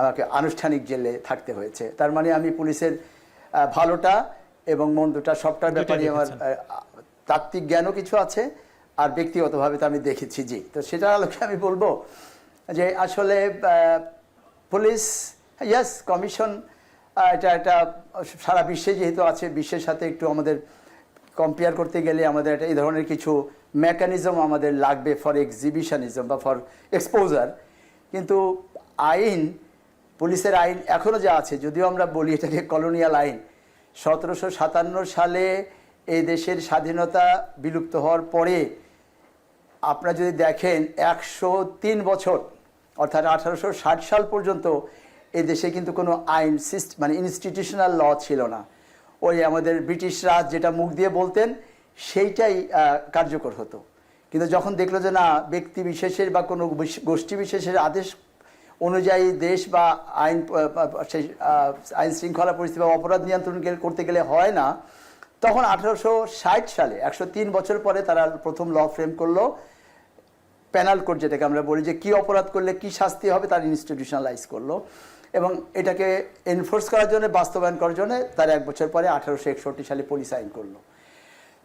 আমাকে আনুষ্ঠানিক জেলে থাকতে হয়েছে। তার মানে আমি পুলিশের ভালোটা এবং মন্দটা সবটার ব্যাপারে আমার তাত্ত্বিক জ্ঞানও কিছু আছে, আর ব্যক্তিগতভাবে তো আমি দেখেছি। জি, তো সেটার আলোকে আমি বলবো যে আসলে পুলিশ ইয়াস কমিশন এটা একটা সারা বিশ্বে যেহেতু আছে, বিশ্বের সাথে একটু আমাদের কম্পেয়ার করতে গেলে আমাদের একটা এই ধরনের কিছু মেকানিজম আমাদের লাগবে ফর এক্সিবিশনিজম বা ফর এক্সপোজার। কিন্তু আইন, পুলিশের আইন এখনও যা আছে, যদিও আমরা বলি এটাকে কলোনিয়াল আইন, 1757 সালে এই দেশের স্বাধীনতা বিলুপ্ত হওয়ার পরে আপনারা যদি দেখেন 103 বছর অর্থাৎ 1860 সাল পর্যন্ত এই দেশে কিন্তু কোনো আইন মানে ইনস্টিটিউশনাল ল ছিল না। ওই আমাদের ব্রিটিশ রাজ যেটা মুখ দিয়ে বলতেন সেইটাই কার্যকর হতো। কিন্তু যখন দেখলো যে না, ব্যক্তি বিশেষের বা কোনো গোষ্ঠী বিশেষের আদেশ অনুযায়ী দেশ বা আইন আইন শৃঙ্খলা পরিস্থিতি বা অপরাধ নিয়ন্ত্রণ করতে গেলে হয় না, তখন 1860 সালে 103 বছর পরে তারা প্রথম ল ফ্রেম করলো, প্যানাল কোড যেটাকে আমরা বলি, যে কী অপরাধ করলে কি শাস্তি হবে তার ইনস্টিটিউশনালাইজ করলো, এবং এটাকে এনফোর্স করার জন্য, বাস্তবায়ন করার জন্য তার 1 বছর পরে 1861 সালে পুলিশ আইন করলো।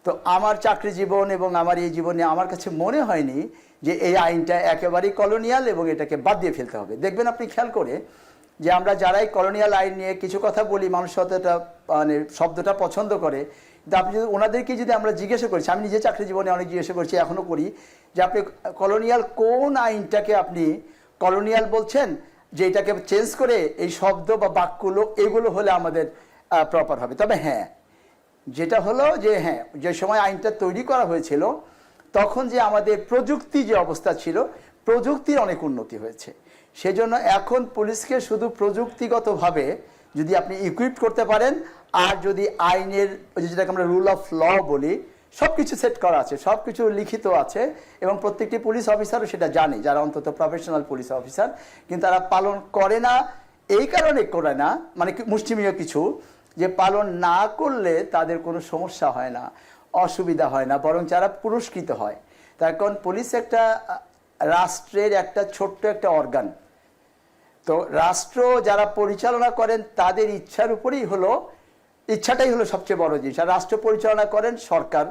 তো আমার চাকরি জীবন এবং আমার এই জীবনে আমার কাছে মনে হয়নি যে এই আইনটা একেবারেই কলোনিয়াল এবং এটাকে বাদ দিয়ে ফেলতে হবে। দেখবেন আপনি খেয়াল করে যে আমরা যারাই কলোনিয়াল আইন নিয়ে কিছু কথা বলি, মানুষ হয়তো এটা মানে শব্দটা পছন্দ করে, কিন্তু আপনি যদি ওনাদেরকে যদি আমরা জিজ্ঞাসা করছি, আমি নিজে চাকরি জীবনে অনেক জিজ্ঞাসা করছি, এখনও করি, যে আপনি কলোনিয়াল কোন আইনটাকে আপনি কলোনিয়াল বলছেন, যে এটাকে চেঞ্জ করে এই শব্দ বা বাক্যগুলো এগুলো হলে আমাদের প্রপার হবে। তবে হ্যাঁ, যেটা হলো যে হ্যাঁ, যে সময় আইনটা তৈরি করা হয়েছিল তখন যে আমাদের প্রযুক্তি যে অবস্থা ছিল, প্রযুক্তির অনেক উন্নতি হয়েছে। সেজন্য এখন পুলিশকে শুধু প্রযুক্তিগতভাবে যদি আপনি ইকুইপ করতে পারেন, আর যদি আইনের যেটাকে আমরা রুল অফ ল বলি, সব কিছু সেট করা আছে, সব কিছু লিখিত আছে, এবং প্রত্যেকটি পুলিশ অফিসারও সেটা জানে, যারা অন্তত প্রফেশনাল পুলিশ অফিসার, কিন্তু তারা পালন করে না। এই কারণে করে না, মানে মুষ্টিমেয় কিছু, যে পালন না করলে তাদের কোনো সমস্যা হয় না, অসুবিধা হয় না, বরং যারা পুরস্কৃত হয়। তার কারণ পুলিশ একটা রাষ্ট্রের একটা ছোট্ট একটা অর্গান। তো রাষ্ট্র যারা পরিচালনা করেন তাদের ইচ্ছার উপরেই হলো, ইচ্ছাটাই হলো সবচেয়ে বড় জিনিস। আর রাষ্ট্র পরিচালনা করেন সরকার,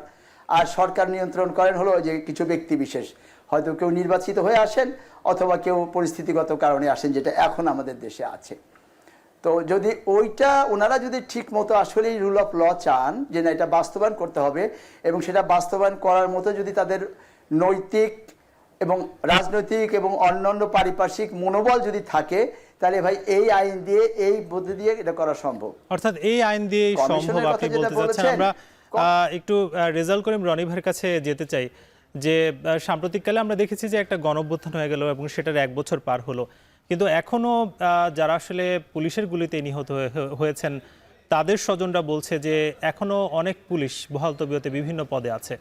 আর সরকার নিয়ন্ত্রণ করেন হলো যে কিছু ব্যক্তি বিশেষ, হয়তো কেউ নির্বাচিত হয়ে আসেন অথবা কেউ পরিস্থিতিগত কারণে আসেন, যেটা এখন আমাদের দেশে আছে। তো যদি ওইটা ওনারা যদি ঠিক মতো আসলেই রুল অফ ল চান, যে না এটা বাস্তবায়ন করতে হবে, এবং সেটা বাস্তবায়ন করার মতো যদি তাদের নৈতিক এবং রাজনৈতিক এবং অন্যান্য পারিপার্শ্বিক মনোবল যদি থাকে, তাহলে ভাই এই আইন দিয়ে, এই বুদ্ধি দিয়ে এটা করা সম্ভব। অর্থাৎ এই আইন দিয়ে সম্ভব আপনি বলতে চাচ্ছেন। আমরা একটু রেজাউল করিম রনি ভাইয়ের কাছে যেতে চাই, যে সাম্প্রতিককালে আমরা দেখেছি যে একটা গণঅভ্যুত্থান হয়ে গেল এবং সেটার 1 বছর পার হলো, কিন্তু এখনো যারা আসলে পুলিশের গুলিতে নিহত হয়েছেন তাদের স্বজনরা বলছে যে এখনো অনেক পুলিশ বহাল তবিয়তে বিভিন্ন পদে আছে।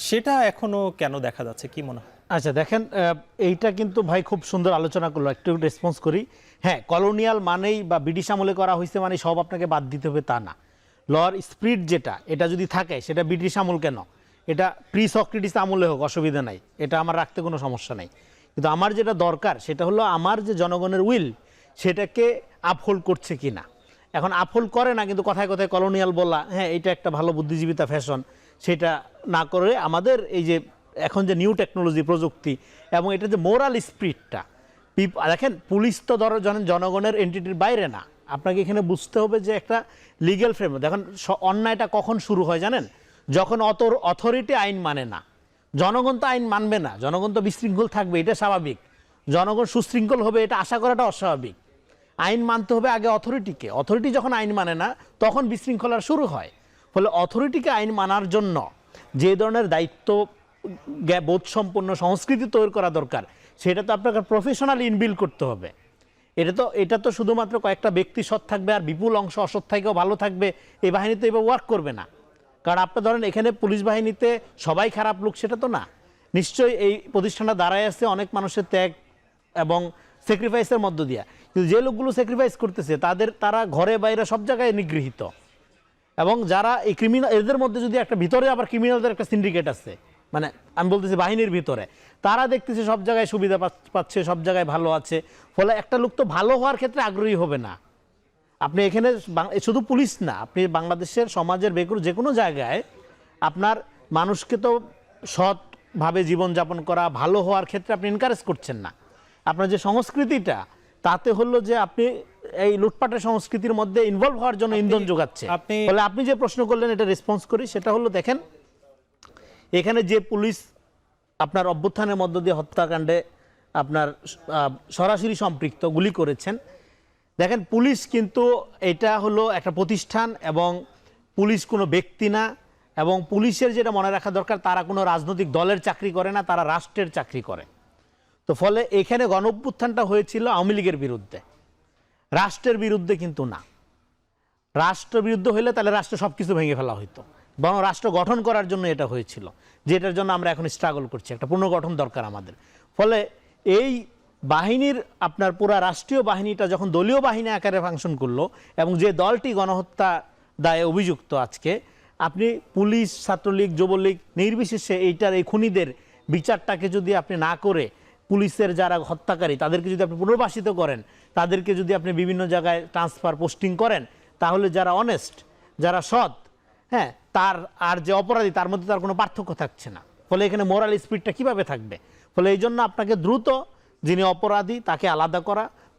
সেটা এখনো কেন দেখা যাচ্ছে, কি মনে হয়? আচ্ছা দেখেন, এইটা কিন্তু ভাই খুব সুন্দর আলোচনা করলো, একটু রেসপন্স করি। হ্যাঁ, কলোনিয়াল মানেই বা ব্রিটিশ আমলে করা হয়েছে মানে সব আপনাকে বাদ দিতে হবে তা না। লর স্পিরিট যেটা, এটা যদি থাকে সেটা ব্রিটিশ আমল কেন, এটা প্রি সক্রেটিস আমলে হোক, অসুবিধা নাই, এটা আমার রাখতে কোনো সমস্যা নাই। কিন্তু আমার যেটা দরকার সেটা হলো আমার যে জনগণের উইল সেটাকে আপহোল্ড করছে কি না। এখন আপহোল্ড করে না, কিন্তু কথায় কথায় কলোনিয়াল বলা, হ্যাঁ এটা একটা ভালো বুদ্ধিজীবিতা ফ্যাশন, সেটা না করে আমাদের এই যে এখন যে নিউ টেকনোলজি প্রযুক্তি এবং এটা যে মোরাল স্পিরিটটা, দেখেন পুলিশ তো ধরো জনগণের এন্টিটির বাইরে না, আপনাকে এখানে বুঝতে হবে যে একটা লিগ্যাল ফ্রেমওয়ার্ক। দেখেন অন্যায়টা কখন শুরু হয় জানেন, যখন অথরিটি আইন মানে না। জনগণ তো আইন মানবে না, জনগণ তো বিশৃঙ্খল থাকবে, এটা স্বাভাবিক। জনগণ সুশৃঙ্খল হবে এটা আশা করাটা অস্বাভাবিক। আইন মানতে হবে আগে অথরিটিকে, অথরিটি যখন আইন মানে না তখন বিশৃঙ্খলার শুরু হয়। ফলে অথরিটিকে আইন মানার জন্য যে ধরনের দায়িত্ব বোধসম্পন্ন সংস্কৃতি তৈরি করা দরকার সেটা তো আপনাকে প্রফেশনালি ইনবিল্ড করতে হবে। এটা তো শুধুমাত্র কয়েকটা ব্যক্তি সৎ থাকবে আর বিপুল অংশ অসৎ থাকেও ভালো থাকবে, এই বাহিনী তো এবার ওয়ার্ক করবে না। কারণ আপনি ধরেন এখানে পুলিশ বাহিনীতে সবাই খারাপ লোক সেটা তো না, নিশ্চয়ই এই প্রতিষ্ঠানটা দাঁড়ায় আছে অনেক মানুষের ত্যাগ এবং স্যাক্রিফাইসের মধ্য দিয়া, কিন্তু যে লোকগুলো স্যাক্রিফাইস করতেছে তারা ঘরে বাইরে সব জায়গায় নিগৃহীত। এবং যারা এই ক্রিমিনাল, এদের মধ্যে যদি একটা ভিতরে আবার ক্রিমিনালদের একটা সিন্ডিকেট আছে, মানে আমি বলতেছি বাহিনীর ভিতরে, তারা দেখতেছে সব জায়গায় সুবিধা পাচ্ছে, সব জায়গায় ভালো আছে। ফলে একটা লোক তো ভালো হওয়ার ক্ষেত্রে আগ্রহী হবে না। আপনি এখানে শুধু পুলিশ না, আপনি বাংলাদেশের সমাজের যে কোনো জায়গায় আপনার মানুষকে তো সৎভাবে জীবনযাপন করা, ভালো হওয়ার ক্ষেত্রে আপনি এনকারেজ করছেন না। আপনার যে সংস্কৃতিটা তাতে হলো যে আপনি এই লুটপাটের সংস্কৃতির মধ্যে ইনভলভ হওয়ার জন্য ইন্ধন যোগাচ্ছে। ফলে আপনি যে প্রশ্ন করলেন এটা রেসপন্স করি, সেটা হলো দেখেন এখানে যে পুলিশ আপনার অভ্যুত্থানের মধ্য দিয়ে হত্যাকাণ্ডে আপনার সরাসরি সম্পৃক্ত গুলি করেছেন, দেখেন পুলিশ কিন্তু এটা হলো একটা প্রতিষ্ঠান এবং পুলিশ কোনো ব্যক্তি না। এবং পুলিশের যেটা মনে রাখা দরকার, তারা কোনো রাজনৈতিক দলের চাকরি করে না, তারা রাষ্ট্রের চাকরি করে। তো ফলে এখানে গণঅভ্যুত্থানটা হয়েছিল আওয়ামী লীগের বিরুদ্ধে, রাষ্ট্রের বিরুদ্ধে কিন্তু না। রাষ্ট্র বিরুদ্ধে হইলে তাহলে রাষ্ট্র সব কিছু ভেঙে ফেলা হইতো, বরং রাষ্ট্র গঠন করার জন্য এটা হয়েছিল, যেটার জন্য আমরা এখন স্ট্রাগল করছি, একটা পুনর্গঠন দরকার আমাদের। ফলে এই বাহিনীর আপনার পুরা রাষ্ট্রীয় বাহিনীটা যখন দলীয় বাহিনী আকারে ফাংশন করলো এবং যে দলটি গণহত্যা দায়ে অভিযুক্ত, আজকে আপনি পুলিশ, ছাত্রলীগ, যুবলীগ নির্বিশেষে এইটার এই খুনিদের বিচারটাকে যদি আপনি না করে পুলিশের যারা হত্যাকারী তাদেরকে যদি আপনি পুনর্বাসিত করেন, তাদেরকে যদি আপনি বিভিন্ন জায়গায় ট্রান্সফার পোস্টিং করেন, তাহলে যারা অনেস্ট, যারা সৎ, হ্যাঁ, তার আর যে অপরাধী তার মধ্যে তার কোনো পার্থক্য থাকছে না। ফলে এখানে মোরাল স্পিরিটটা কীভাবে থাকবে? ফলে এই জন্য আপনাকে দ্রুত যিনি অপরাধী তাকে আলাদা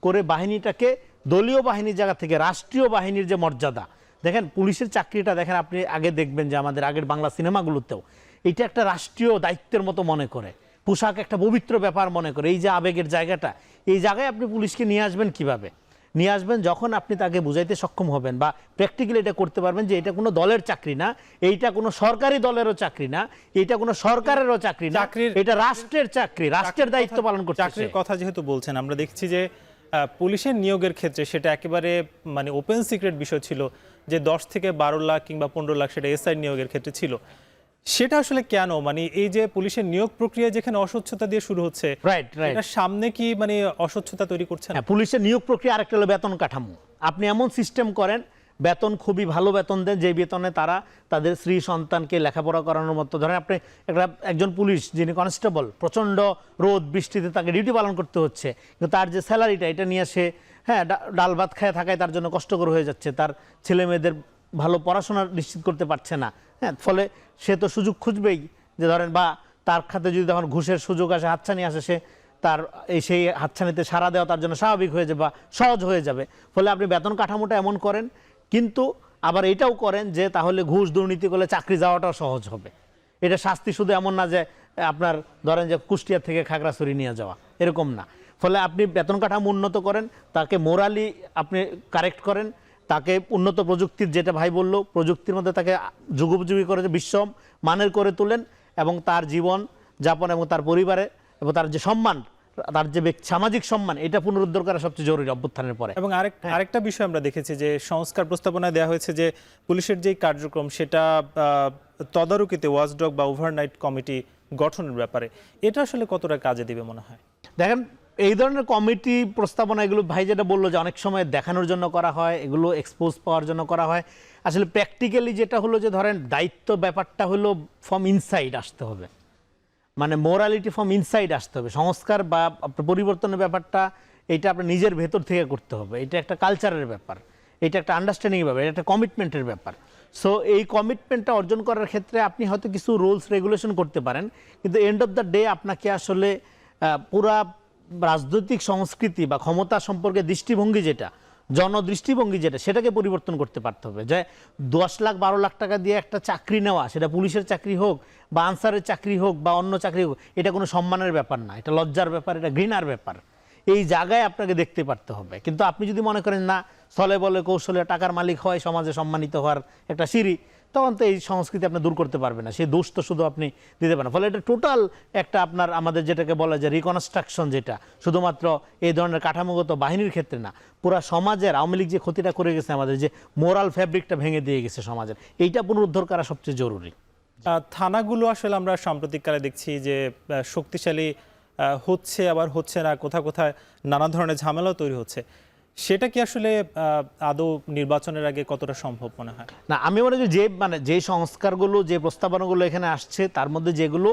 করে বাহিনীটাকে দলীয় বাহিনীর জায়গা থেকে রাষ্ট্রীয় বাহিনীর যে মর্যাদা, দেখেন পুলিশের চাকরিটা দেখেন আপনি আগে দেখবেন যে আমাদের আগের বাংলা সিনেমাগুলোতেও এটা একটা রাষ্ট্রীয় দায়িত্বের মতো মনে করে, পোশাক একটা পবিত্র ব্যাপার মনে করে। এই যে আবেগের জায়গাটা, এই জায়গায় আপনি পুলিশকে নিয়ে আসবেন কিভাবে? নিয়ে আসবেন যখন আপনি তাকে বুঝাইতে সক্ষম হবেন বা প্র্যাকটিক্যালি এটা করতে পারবেন যে এটা কোনো দলের চাকরি না, এইটা কোনো সরকারি দলেরও চাকরি না, এটা কোনো সরকারেরও চাকরি না, এটা রাষ্ট্রের চাকরি, রাষ্ট্রের দায়িত্ব পালন করছে। চাকরির কথা যেহেতু বলছেন, আমরা দেখছি যে পুলিশের নিয়োগের ক্ষেত্রে সেটা একেবারে মানে ওপেন সিক্রেট বিষয় ছিল যে 10 থেকে 12 লাখ কিংবা 15 লাখ সেটা এসআই নিয়োগের ক্ষেত্রে ছিল। সেটা আসলে কেন, মানে এই যে পুলিশের নিয়োগ প্রক্রিয়া যেখানে অস্বচ্ছতা দিয়ে শুরু হচ্ছে, এটার সামনে কি মানে অস্বচ্ছতা তৈরি করছে না? পুলিশের নিয়োগ প্রক্রিয়া আরেকটা হলো বেতন কাঠামো। আপনি এমন সিস্টেম করেন, বেতন খুবই ভালো বেতন দেন, যে বেতনে তারা তাদের স্ত্রী সন্তানকে লেখাপড়া করানোর মতো, ধরেন আপনি একজন পুলিশ যিনি কনস্টেবল, প্রচণ্ড রোদ বৃষ্টিতে তাকে ডিউটি পালন করতে হচ্ছে, কিন্তু তার যে স্যালারিটা এটা নিয়ে সে ডাল ভাত খায় থাকায় তার জন্য কষ্টকর হয়ে যাচ্ছে, তার ছেলে মেয়েদের ভালো পড়াশোনা নিশ্চিত করতে পারছে না। ফলে সে তো সুযোগ খুঁজবেই, যে ধরেন বা তার খাতে যদি তখন ঘুষের সুযোগ আসে, হাতছানি আসে, সে তার সেই হাতছানিতে সাড়া দেওয়া তার জন্য স্বাভাবিক হয়ে যাবে বা সহজ হয়ে যাবে। ফলে আপনি বেতন কাঠামোটা এমন করেন, কিন্তু আবার এটাও করেন যে তাহলে ঘুষ দুর্নীতি করলে চাকরি যাওয়াটাও সহজ হবে। এটা শাস্তি শুধু এমন না যে আপনার ধরেন যে কুষ্টিয়া থেকে খাগড়াছড়ি নিয়ে যাওয়া, এরকম না। ফলে আপনি বেতন কাঠামো উন্নত করেন, তাকে মোরালি আপনি কারেক্ট করেন, তাকে উন্নত প্রযুক্তির, যেটা ভাই বললো, প্রযুক্তির মধ্যে তাকে যুগোপযোগী করে বিশ্ব মানের করে তোলেন এবং তার জীবন যাপন এবং তার পরিবারে এবং তার যে সম্মান, তার যে সামাজিক সম্মান, এটা পুনরুদ্ধার করা সবচেয়ে জরুরি অভ্যুত্থানের পরে। এবং আরেকটা বিষয় আমরা দেখেছি যে সংস্কার প্রস্তাবনায় দেওয়া হয়েছে যে পুলিশের যেই কার্যক্রম সেটা তদারকিতে ওয়াচডগ বা ওভারনাইট কমিটি গঠনের ব্যাপারে, এটা আসলে কতটা কাজে দিবে মনে হয়? দেখেন, এই ধরনের কমিটি প্রস্তাবনা এগুলো ভাই যেটা বললো যে অনেক সময় দেখানোর জন্য করা হয়, এগুলো এক্সপোজ পাওয়ার জন্য করা হয়। আসলে প্র্যাকটিক্যালি যেটা হলো যে ধরেন দায়িত্ব ব্যাপারটা হলো ফ্রম ইনসাইড আসতে হবে, মানে মোরালিটি ফ্রম ইনসাইড আসতে হবে। সংস্কার বা পরিবর্তনের ব্যাপারটা এটা আপনার নিজের ভেতর থেকে করতে হবে। এটা একটা কালচারের ব্যাপার, এটা একটা আন্ডারস্ট্যান্ডিংয়ের ব্যাপার, এটা একটা কমিটমেন্টের ব্যাপার। সো এই কমিটমেন্টটা অর্জন করার ক্ষেত্রে আপনি হয়তো কিছু রুলস রেগুলেশন করতে পারেন, কিন্তু এন্ড অফ দ্য ডে আপনাকে আসলে পুরা রাজনৈতিক সংস্কৃতি বা ক্ষমতা সম্পর্কে দৃষ্টিভঙ্গি যেটা, জনদৃষ্টিভঙ্গি যেটা, সেটাকে পরিবর্তন করতে পারতে হবে। যে 10 লাখ 12 লাখ টাকা দিয়ে একটা চাকরি নেওয়া, সেটা পুলিশের চাকরি হোক বা আনসারের চাকরি হোক বা অন্য চাকরি হোক, এটা কোনো সম্মানের ব্যাপার না, এটা লজ্জার ব্যাপার, এটা ঘৃণার ব্যাপার। এই জায়গায় আপনাকে দেখতে পারতে হবে। কিন্তু আপনি যদি মনে করেন না ছলে বলে কৌশলে টাকার মালিক হয় সমাজে সম্মানিত হওয়ার একটা সিঁড়ি, তখন তো এই সংস্কৃতি আপনি দূর করতে পারবেন না, সেই দোষ তো শুধু আপনি দিতে পারেন। ফলে এটা টোটাল একটা আপনার আমাদের যেটাকে বলা যায় রিকনস্ট্রাকশন, যেটা শুধুমাত্র এই ধরনের কাঠামোগত বাহিনীর ক্ষেত্রে না, পুরা সমাজের আওয়ামী লীগ যে ক্ষতিটা করে গেছে, আমাদের যে মোরাল ফ্যাব্রিকটা ভেঙে দিয়ে গেছে সমাজের, এইটা পুনরুদ্ধার করা সবচেয়ে জরুরি। থানাগুলো আসলে আমরা সাম্প্রতিককালে দেখছি যে শক্তিশালী হচ্ছে আবার হচ্ছে না, কোথায় কোথায় নানা ধরনের ঝামেলাও তৈরি হচ্ছে। সেটা কি আসলে আদৌ নির্বাচনের আগে কতটা সম্ভব মনে হয়? না, আমি মনে করি যে যে সংস্কারগুলো, যে প্রস্তাবনাগুলো এখানে আসছে, তার মধ্যে যেগুলো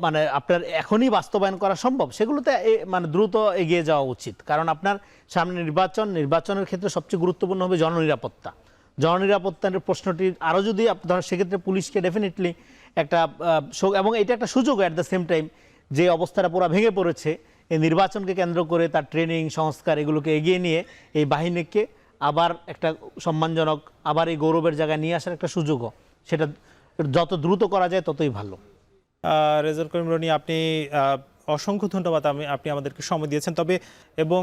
মানে আপনার এখনই বাস্তবায়ন করা সম্ভব, সেগুলোতে মানে দ্রুত এগিয়ে যাওয়া উচিত। কারণ আপনার সামনে নির্বাচনের ক্ষেত্রে সবচেয়ে গুরুত্বপূর্ণ হবে জননিরাপত্তা। জননিরাপত্তার প্রশ্নটি আরও যদি ধরেন, সেক্ষেত্রে পুলিশকে ডেফিনেটলি একটা এবং এটা একটা সুযোগ অ্যাট দ্য সেম টাইম, যে অবস্থাটা পুরো ভেঙে পড়েছে, এই নির্বাচনকে কেন্দ্র করে তার ট্রেনিং সংস্কার এগুলোকে এগিয়ে নিয়ে এই বাহিনীকে আবার একটা সম্মানজনক, আবার এই গৌরবের জায়গায় নিয়ে আসার একটা সুযোগও, সেটা যত দ্রুত করা যায় ততই ভালো। রেজাউল করিম রনি, আপনি অসংখ্য ধন্যবাদ, আপনি আমাদেরকে সময় দিয়েছেন। তবে এবং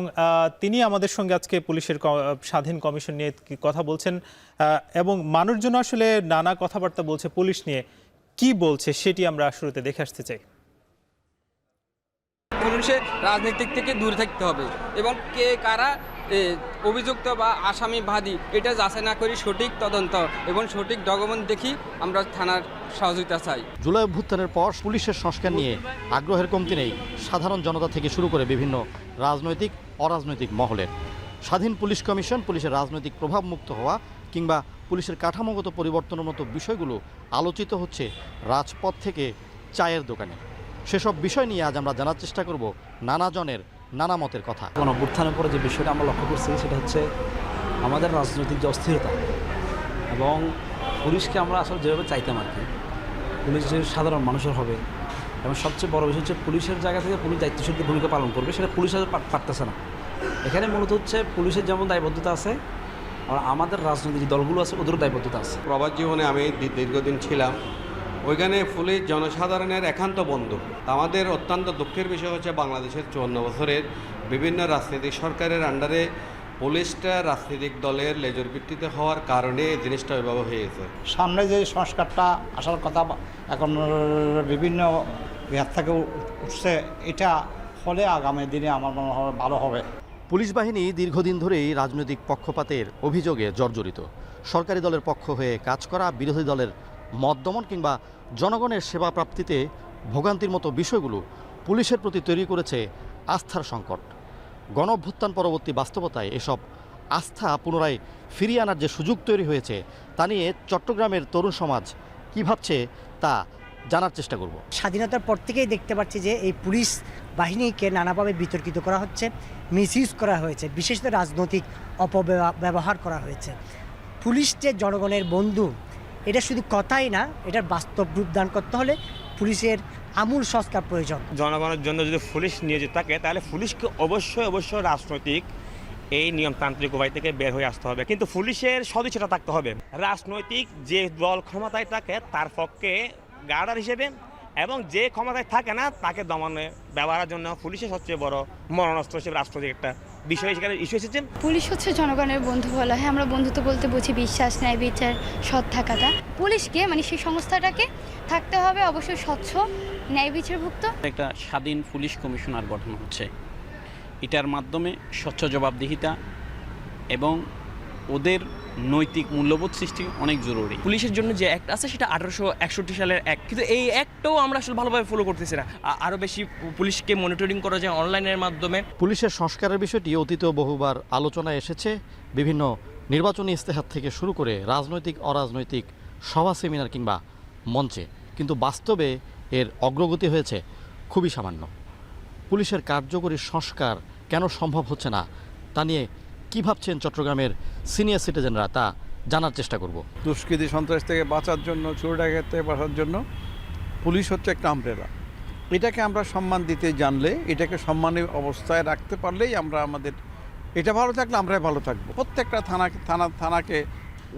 তিনি আমাদের সঙ্গে আজকে পুলিশের স্বাধীন কমিশন নিয়ে কথা বলছেন এবং মানুষজন আসলে নানা কথাবার্তা বলছে পুলিশ নিয়ে, কি বলছে সেটি আমরা শুরুতে দেখে আসতে চাই। পুলিশের রাজনীতিক থেকে দূরে থাকতে হবে এবং কে কারা অভিযুক্ত বা আসামি বাদী এটা যাচাই না করি সঠিক তদন্ত এবং সঠিক ডকুমেন্ট দেখি আমরা থানার সহযোগিতা চাই। জুলাই অভ্যুত্থানের পর পুলিশের সংস্কার নিয়ে আগ্রহের কমতি নেই সাধারণ জনতা থেকে শুরু করে বিভিন্ন রাজনৈতিক অরাজনৈতিক মহলের। স্বাধীন পুলিশ কমিশন, পুলিশের রাজনৈতিক প্রভাব মুক্ত হওয়া কিংবা পুলিশের কাঠামোগত পরিবর্তনের মতো বিষয়গুলো আলোচিত হচ্ছে রাজপথ থেকে চায়ের দোকানে। সেসব বিষয় নিয়ে আজ আমরা জানার চেষ্টা করব নানা জনের নানা মতের কথা। গণঅভ্যুত্থানের পরে যে বিষয়টা আমরা লক্ষ্য করছি সেটা হচ্ছে আমাদের রাজনৈতিক যে অস্থিরতা, এবং পুলিশকে আমরা আসলে যেভাবে চাইতাম আর কি, পুলিশ যে সাধারণ মানুষের হবে, এবং সবচেয়ে বড় বিষয় হচ্ছে পুলিশের জায়গা থেকে পুলিশ দায়িত্বশীল ভূমিকা পালন করবে, সেটা পুলিশ পারতেছে না। এখানে মূলত হচ্ছে পুলিশের যেমন দায়বদ্ধতা আছে, আর আমাদের রাজনৈতিক যে দলগুলো আছে ওদেরও দায়বদ্ধতা আছে। প্রবাস জীবনে আমি দীর্ঘদিন ছিলাম, ওইখানে পুলিশ জনসাধারণের একান্ত বন্ধু। আমাদের অত্যন্ত দুঃখের বিষয় হচ্ছে বাংলাদেশের 54 বছরের বিভিন্ন রাজনৈতিক সরকারের আন্ডারে পুলিশটা রাজনৈতিক দলের লেজুর ভিত্তিতে হওয়ার কারণে এই জিনিসটা ওইভাবে হয়ে গেছে। সামনে যে সংস্কারটা আসার কথা এখন বিভিন্ন বিহার থেকে উঠছে, এটা হলে আগামী দিনে আমার মনে হয় ভালো হবে। পুলিশ বাহিনী দীর্ঘদিন ধরেই রাজনৈতিক পক্ষপাতের অভিযোগে জর্জরিত। সরকারি দলের পক্ষ হয়ে কাজ করা, বিরোধী দলের মত দমন কিংবা জনগণের সেবা প্রাপ্তিতে ভোগান্তির মতো বিষয়গুলো পুলিশের প্রতি তৈরি করেছে আস্থার সংকট। গণঅভ্যুত্থান পরবর্তী বাস্তবতায় এসব আস্থা পুনরায় ফিরিয়ে আনার যে সুযোগ তৈরি হয়েছে তা নিয়ে চট্টগ্রামের তরুণ সমাজ কী ভাবছে তা জানার চেষ্টা করব। স্বাধীনতার পর থেকেই দেখতে পাচ্ছি যে এই পুলিশ বাহিনীকে নানাভাবে বিতর্কিত করা হচ্ছে, মিসইউজ করা হয়েছে, বিশেষত রাজনৈতিক অপব্যবহার করা হয়েছে। পুলিশ যে জনগণের বন্ধু, এটা শুধু কথাই না, এটার বাস্তব রূপ দান করতে হলে পুলিশের আমূল সংস্কার প্রয়োজন। জনগণের জন্য যদি পুলিশ নিয়োজিত থাকে তাহলে পুলিশকে অবশ্যই রাজনৈতিক এই নিয়মতান্ত্রিক উপায় থেকে বের হয়ে আসতে হবে, কিন্তু পুলিশের সদিচ্ছাটা থাকতে হবে। রাজনৈতিক যে দল ক্ষমতায় থাকে তার পক্ষে গার্ডার হিসেবে, এবং যে ক্ষমতায় থাকে না তাকে দমনে ব্যবহারের জন্য পুলিশের সবচেয়ে বড় মরণাস্ত্র হিসেবে রাষ্ট্রপতির একটা বিষয় সেখানে ইস্যু এসেছে। পুলিশ হচ্ছে জনগণের বন্ধু বলা হয়। আমরা বন্ধুত্ব বলতে বুঝি বিশ্বাস, ন্যায় বিচার, সৎ থাকাটা। পুলিশকে মানে সেই সংস্থাটাকে থাকতে হবে অবশ্যই স্বচ্ছ, ন্যায় বিচারভুক্ত। একটা স্বাধীন পুলিশ কমিশনার গঠন হচ্ছে, এটার মাধ্যমে স্বচ্ছ জবাবদিহিতা এবং ওদের নৈতিক মূল্যবোধ সৃষ্টি অনেক জরুরি। পুলিশের জন্য যে অ্যাক্ট আছে সেটা 1861 সালের অ্যাক্ট, কিন্তু এই অ্যাক্টটাও আমরা আসলে ভালোভাবে ফলো করতেছি না। আরও বেশি পুলিশকে মনিটরিং করা যায় অনলাইনের মাধ্যমে। পুলিশের সংস্কারের বিষয়টি অতীতেও বহুবার আলোচনায় এসেছে, বিভিন্ন নির্বাচনী ইস্তেহার থেকে শুরু করে রাজনৈতিক অরাজনৈতিক সভা সেমিনার কিংবা মঞ্চে, কিন্তু বাস্তবে এর অগ্রগতি হয়েছে খুবই সামান্য। পুলিশের কার্যকরী সংস্কার কেন সম্ভব হচ্ছে না তা নিয়ে কী ভাবছেন চট্টগ্রামের সিনিয়র সিটিজেনরা, তা জানার চেষ্টা করব। দুষ্কৃতী সন্ত্রাস থেকে বাঁচার জন্য, চোর ডাকাত থেকে বাঁচার জন্য পুলিশ হচ্ছে একটা আমব্রেলা। এটাকে আমরা সম্মান দিতে জানলে, এটাকে সম্মানের অবস্থায় রাখতে পারলেই আমরা আমাদের, এটা ভালো থাকলে আমরাই ভালো থাকবো। প্রত্যেকটা থানাকে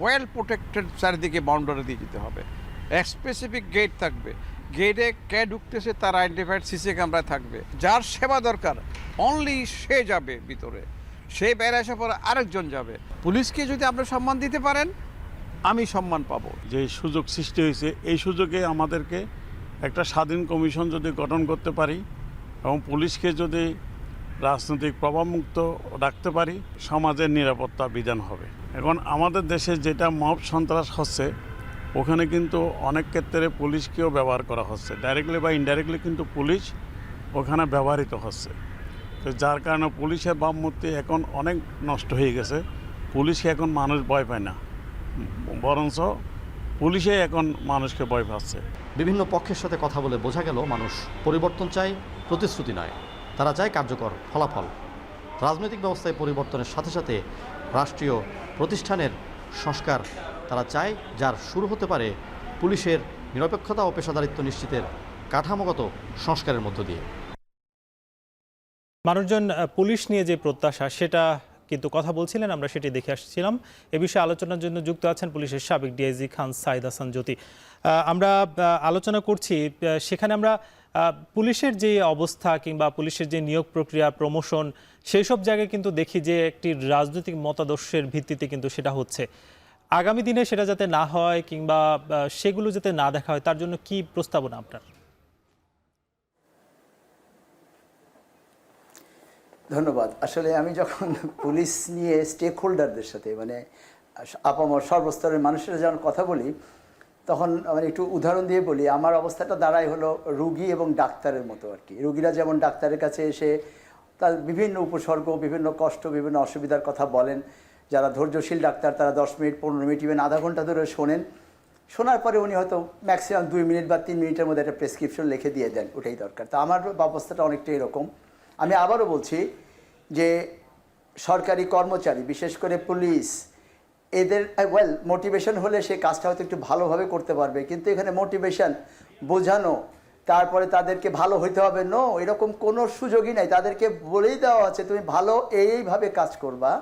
ওয়েল প্রোটেক্টেড চারিদিকে বাউন্ডারি দিয়ে দিতে হবে। স্পেসিফিক গেট থাকবে, গেটে কে ঢুকতেছে তার আইডেন্টিফাইড সিসি ক্যামেরা থাকবে। যার সেবা দরকার অনলি সে যাবে ভিতরে, সে বের আসার পরে আরেকজন যাবে। পুলিশকে যদি আপনি সম্মান দিতে পারেন, আমি সম্মান পাবো। যে সুযোগ সৃষ্টি হয়েছে, এই সুযোগে আমাদেরকে একটা স্বাধীন কমিশন যদি গঠন করতে পারি এবং পুলিশকে যদি রাজনৈতিক প্রভাবমুক্ত রাখতে পারি, সমাজের নিরাপত্তা বিধান হবে। এখন আমাদের দেশে যেটা মব সন্ত্রাস হচ্ছে, ওখানে কিন্তু অনেক ক্ষেত্রে পুলিশকেও ব্যবহার করা হচ্ছে, ডাইরেক্টলি বা ইনডাইরেক্টলি কিন্তু পুলিশ ওখানে ব্যবহৃত হচ্ছে। তো যার কারণে পুলিশের ভাবমূর্তি এখন অনেক নষ্ট হয়ে গেছে। পুলিশকে এখন মানুষ ভয় পায় না, বরঞ্চ পুলিশে এখন মানুষকে ভয় পাচ্ছে। বিভিন্ন পক্ষের সাথে কথা বলে বোঝা গেল মানুষ পরিবর্তন চায়, প্রতিশ্রুতি নয়। তারা চায় কার্যকর ফলাফল। রাজনৈতিক ব্যবস্থায় পরিবর্তনের সাথে সাথে রাষ্ট্রীয় প্রতিষ্ঠানের সংস্কার তারা চায়, যার শুরু হতে পারে পুলিশের নিরপেক্ষতা ও পেশাদারিত্ব নিশ্চিতের কাঠামোগত সংস্কারের মধ্য দিয়ে। মানুষজন পুলিশ নিয়ে যে প্রত্যাশা, সেটা কিন্তু কথা বলছিলেন, আমরা সেটি দেখে আসছিলাম। এ বিষয়ে আলোচনার জন্য যুক্ত আছেন পুলিশের সাবেক ডিআইজি খান সাইদ হাসান জ্যোতি। আমরা আলোচনা করছি, সেখানে আমরা পুলিশের যে অবস্থা কিংবা পুলিশের যে নিয়োগ প্রক্রিয়া, প্রমোশন, সেই সব জায়গায় কিন্তু দেখি যে একটি রাজনৈতিক মতাদর্শের ভিত্তিতে কিন্তু সেটা হচ্ছে। আগামী দিনে সেটা যাতে না হয় কিংবা সেগুলো যাতে না দেখা হয়, তার জন্য কি প্রস্তাবনা আপনার? ধন্যবাদ। আসলে আমি যখন পুলিশ নিয়ে স্টেক হোল্ডারদের সাথে, মানে আপামর সর্বস্তরের মানুষের যখন কথা বলি, তখন মানে একটু উদাহরণ দিয়ে বলি, আমার অবস্থাটা দাঁড়ায় হলো রুগী এবং ডাক্তারের মতো আর কি। রুগীরা যেমন ডাক্তারের কাছে এসে তার বিভিন্ন উপসর্গ, বিভিন্ন কষ্ট, বিভিন্ন অসুবিধার কথা বলেন। যারা ধৈর্যশীল ডাক্তার তারা 10 মিনিট, 15 মিনিট, ইভেন আধা ঘন্টা ধরে শোনেন। শোনার পরে উনি হয়তো ম্যাক্সিমাম 2 মিনিট বা 3 মিনিটের মধ্যে একটা প্রেসক্রিপশন লিখে দিয়ে দেন, ওটাই দরকার। তো আমার অবস্থাটা অনেকটা এরকম। আমি আবারও বলছি যে সরকারি কর্মচারী, বিশেষ করে পুলিশ, এদের মোটিভেশন হলে সে কাজটা হয়তো একটু ভালোভাবে করতে পারবে, কিন্তু এখানে মোটিভেশন, বোঝানো, তারপরে তাদেরকে ভালো হইতে হবে, এরকম কোনো সুযোগই নাই। তাদেরকে বলেই দেওয়া আছে তুমি ভালো এইভাবে কাজ করবা,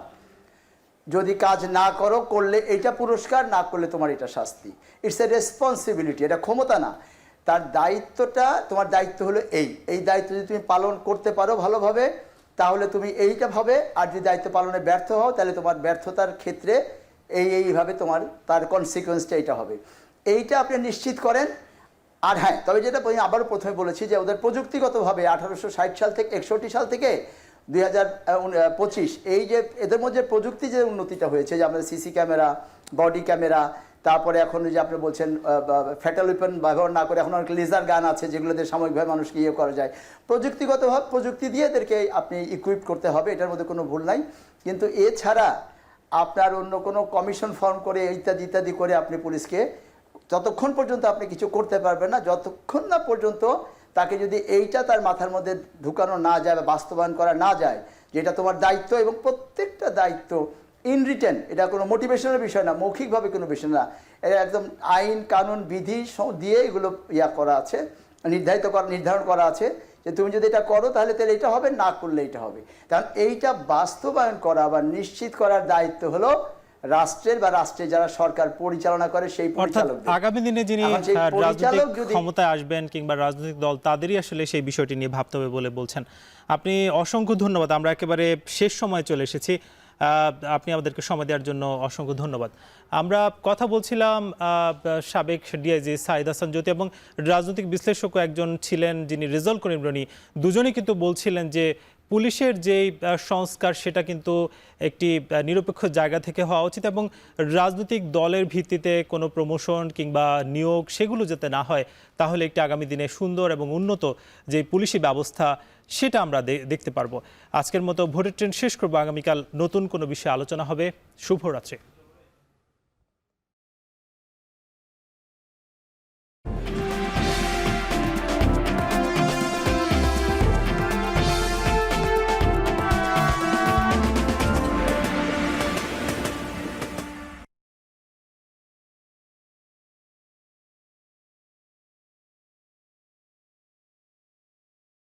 যদি কাজ না করো, করলে এইটা পুরস্কার, না করলে তোমার এটা শাস্তি। ইটস এ রেসপন্সিবিলিটি, এটা ক্ষমতা না। তার দায়িত্বটা, তোমার দায়িত্ব হলো এই দায়িত্ব যদি তুমি পালন করতে পারো ভালোভাবে, তাহলে তুমি এইটা ভাবে, আর যদি দায়িত্ব পালনে ব্যর্থ হও, তাহলে তোমার ব্যর্থতার ক্ষেত্রে এইভাবে তোমার তার কনসিকুয়েন্সটা এইটা হবে। এইটা আপনি নিশ্চিত করেন। আর হ্যাঁ, তবে যেটা আমি আবারও প্রথমে বলেছি যে ওদের প্রযুক্তিগতভাবে 1860 সাল থেকে 61 সাল থেকে 2025, এই যে এদের মধ্যে প্রযুক্তি যে উন্নতিটা হয়েছে, যে আমাদের সিসি ক্যামেরা, বডি ক্যামেরা, তারপরে এখন যে আপনি বলছেন ফ্যাটাল ওয়েপন ব্যবহার না করে এখন অনেক লেজার গান আছে যেগুলোতে সাময়িকভাবে মানুষকে ইয়ে করা যায়। প্রযুক্তিগতভাবে প্রযুক্তি দিয়ে এদেরকে আপনি ইকুইপ করতে হবে, এটার মধ্যে কোনো ভুল নাই। কিন্তু এছাড়া আপনার অন্য কোনো কমিশন ফর্ম করে ইত্যাদি ইত্যাদি করে আপনি পুলিশকে ততক্ষণ পর্যন্ত আপনি কিছু করতে পারবেন না, যতক্ষণ না পর্যন্ত তাকে যদি এইটা তার মাথার মধ্যে ঢুকানো না যায় বা বাস্তবায়ন করা না যায়, যেটা তোমার দায়িত্ব, এবং প্রত্যেকটা দায়িত্ব ইন রিটেন, এটা কোনো মোটিভেশনের বিষয় না, মৌখিকভাবে কোনো বিষয় না, এটা একদম আইন কানুন বিধি দিয়ে এগুলো করা আছে, নির্ধারণ করা আছে যে তুমি যদি এটা করো তাহলে এটা হবে, না করলে এটা হবে। কারণ এইটা বাস্তবায়ন করা বা নিশ্চিত করার দায়িত্ব হলো রাষ্ট্রের, বা রাষ্ট্রে যারা সরকার পরিচালনা করে সেই পরিচালক। আগামী দিনে যিনি রাজনৈতিক ক্ষমতায় আসবেন কিংবা রাজনৈতিক দল, তাদেরই আসলে সেই বিষয়টি নিয়ে ভাবতে হবে বলে বলছেন আপনি। অসংখ্য ধন্যবাদ। আমরা একেবারে শেষ সময় চলে এসেছি, আপনি আমাদেরকে সময় দেওয়ার জন্য অসংখ্য ধন্যবাদ। আমরা কথা বলছিলাম সাবেক ডিআইজি সাইদ হাসান জ্যোতি এবং রাজনৈতিক বিশ্লেষকও একজন ছিলেন যিনি রেজাউল করিম রনি, দুজনেই কিন্তু বলছিলেন যে পুলিশের যে সংস্কার সেটা কিন্তু একটি নিরপেক্ষ জায়গা থেকে হওয়া উচিত এবং রাজনৈতিক দলের ভিত্তিতে কোনো প্রমোশন কিংবা নিয়োগ সেগুলো যাতে না হয়, তাহলে একটি আগামী দিনে সুন্দর এবং উন্নত যে পুলিশি ব্যবস্থা সেটা আমরা দেখতে পারবো। আজকের মতো ভোটের ট্রেন শেষ করবো। আগামীকাল নতুন কোনো বিষয়ে আলোচনা হবে। শুভরাত্রি।